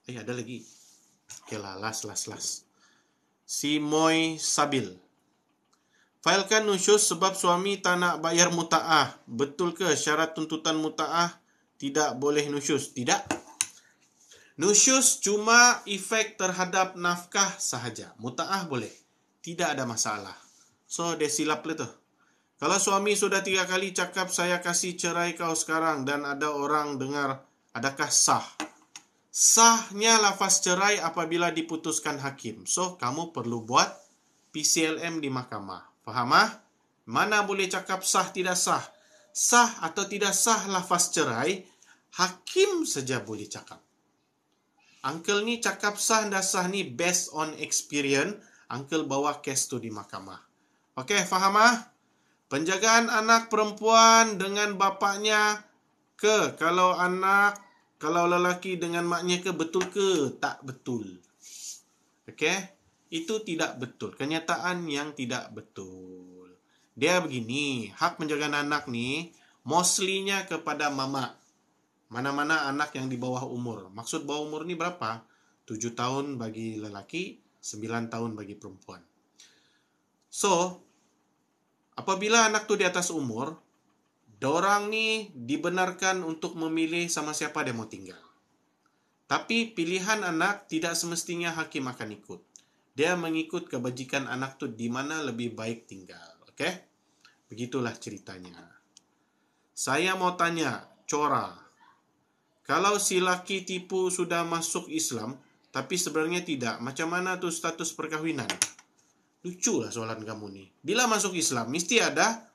Ada lagi. Okey lah, last. Si Moy Sabil. Failkan nusyus sebab suami tak nak bayar muta'ah. Betul ke syarat tuntutan muta'ah tidak boleh nusyus? Tidak. Nusyus cuma efek terhadap nafkah sahaja. Muta'ah boleh. Tidak ada masalah. So, dia silap lah tu. Kalau suami sudah 3 kali cakap, saya kasih cerai kau sekarang dan ada orang dengar, adakah sah? Sahnya lafaz cerai apabila diputuskan hakim. So, kamu perlu buat PCLM di mahkamah. Faham ah? Mana boleh cakap sah tidak sah? Sah atau tidak sah lafaz cerai, hakim saja boleh cakap. Uncle ni cakap sah dan sah ni based on experience. Uncle bawa kes tu di mahkamah. Okey, faham ah? Penjagaan anak perempuan dengan bapaknya ke? Kalau lelaki dengan maknya ke? Betul ke? Tak betul. Okey? Itu tidak betul. Kenyataan yang tidak betul. Dia begini, hak penjagaan anak ni mostly-nya kepada mama. Mana-mana anak yang di bawah umur. Maksud bawah umur ni berapa? 7 tahun bagi lelaki, 9 tahun bagi perempuan. So, apabila anak tu di atas umur, dorang ni dibenarkan untuk memilih sama siapa dia mau tinggal. Tapi pilihan anak tidak semestinya hakim akan ikut. Dia mengikut kebajikan anak tuh di mana lebih baik tinggal. Oke? Begitulah ceritanya. Saya mau tanya, Cora. Kalau si laki tipu sudah masuk Islam, tapi sebenarnya tidak, macam mana tuh status perkawinan? Lucu lah soalan kamu nih. Bila masuk Islam, mesti ada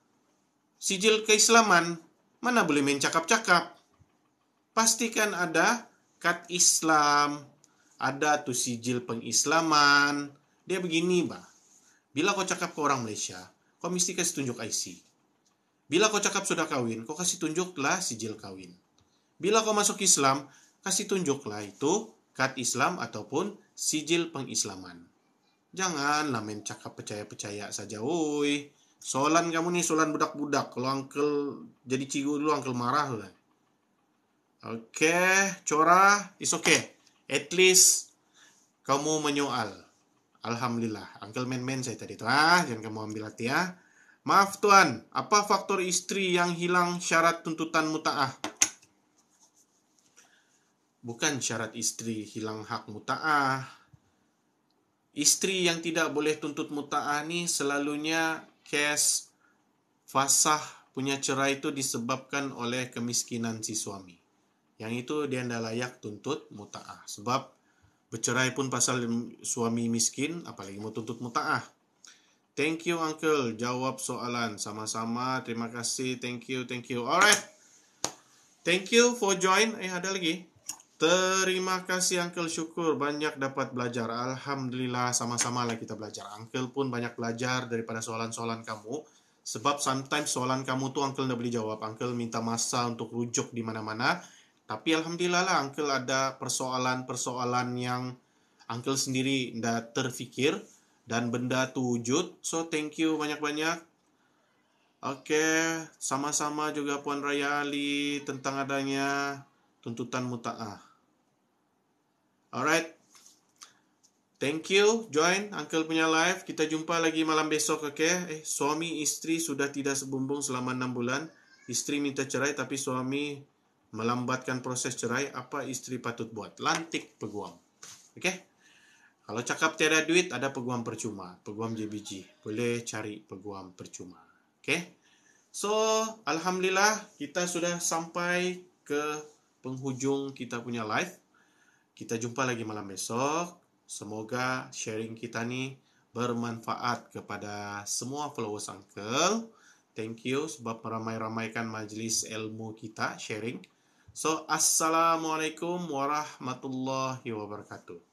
sijil keislaman. Mana boleh main cakap-cakap. Pastikan ada kad Islam, ada tuh sijil pengislaman. Dia begini, Mbak. Bila kau cakap ke orang Malaysia, kau mesti kasih tunjuk IC. Bila kau cakap sudah kawin, kau kasih tunjuklah sijil kawin. Bila kau masuk Islam, kasih tunjuklah itu kad Islam ataupun sijil pengislaman. Janganlah main cakap percaya-percaya saja, woi. Soalan kamu nih soalan budak-budak. Kalau uncle jadi cigu dulu, uncle marah lah. Oke, Cora, it's okay. At least kamu menyoal. Alhamdulillah. Uncle main-main saya tadi tuh. Jangan kamu ambil hati ya. Maaf Tuan, apa faktor istri yang hilang syarat tuntutan muta'ah? Bukan syarat istri hilang hak muta'ah. Istri yang tidak boleh tuntut muta'ah ni selalunya kes fasah punya cerai itu disebabkan oleh kemiskinan si suami. Yang itu dia tidak layak tuntut muta'ah. Sebab bercerai pun pasal suami miskin, apalagi mau tuntut muta'ah. Thank you Uncle, jawab soalan. Sama-sama, terima kasih, thank you. Alright, thank you for join. Ada lagi? Terima kasih Uncle, syukur banyak dapat belajar. Alhamdulillah, sama-sama lah kita belajar. Uncle pun banyak belajar daripada soalan-soalan kamu. Sebab sometimes soalan kamu tuh Uncle tidak boleh jawab. Uncle minta masa untuk rujuk di mana-mana. Tapi Alhamdulillah lah Uncle ada persoalan-persoalan yang Uncle sendiri tidak terfikir. Dan benda tu wujud. So thank you banyak-banyak. Oke, sama-sama juga Puan Raya Ali tentang adanya tuntutan muta'ah. Alright. Thank you join Uncle punya live. Kita jumpa lagi malam besok, oke? Suami istri sudah tidak sebumbung selama 6 bulan. Istri minta cerai tapi suami melambatkan proses cerai. Apa istri patut buat? Lantik peguam. Oke? Kalau cakap tiada duit, ada peguam percuma. Peguam JBG. Boleh cari peguam percuma. Okay? So, Alhamdulillah, kita sudah sampai ke penghujung kita punya live. Kita jumpa lagi malam besok. Semoga sharing kita ni bermanfaat kepada semua followers Uncle. Thank you sebab meramai-ramaikan majlis ilmu kita sharing. So, Assalamualaikum warahmatullahi wabarakatuh.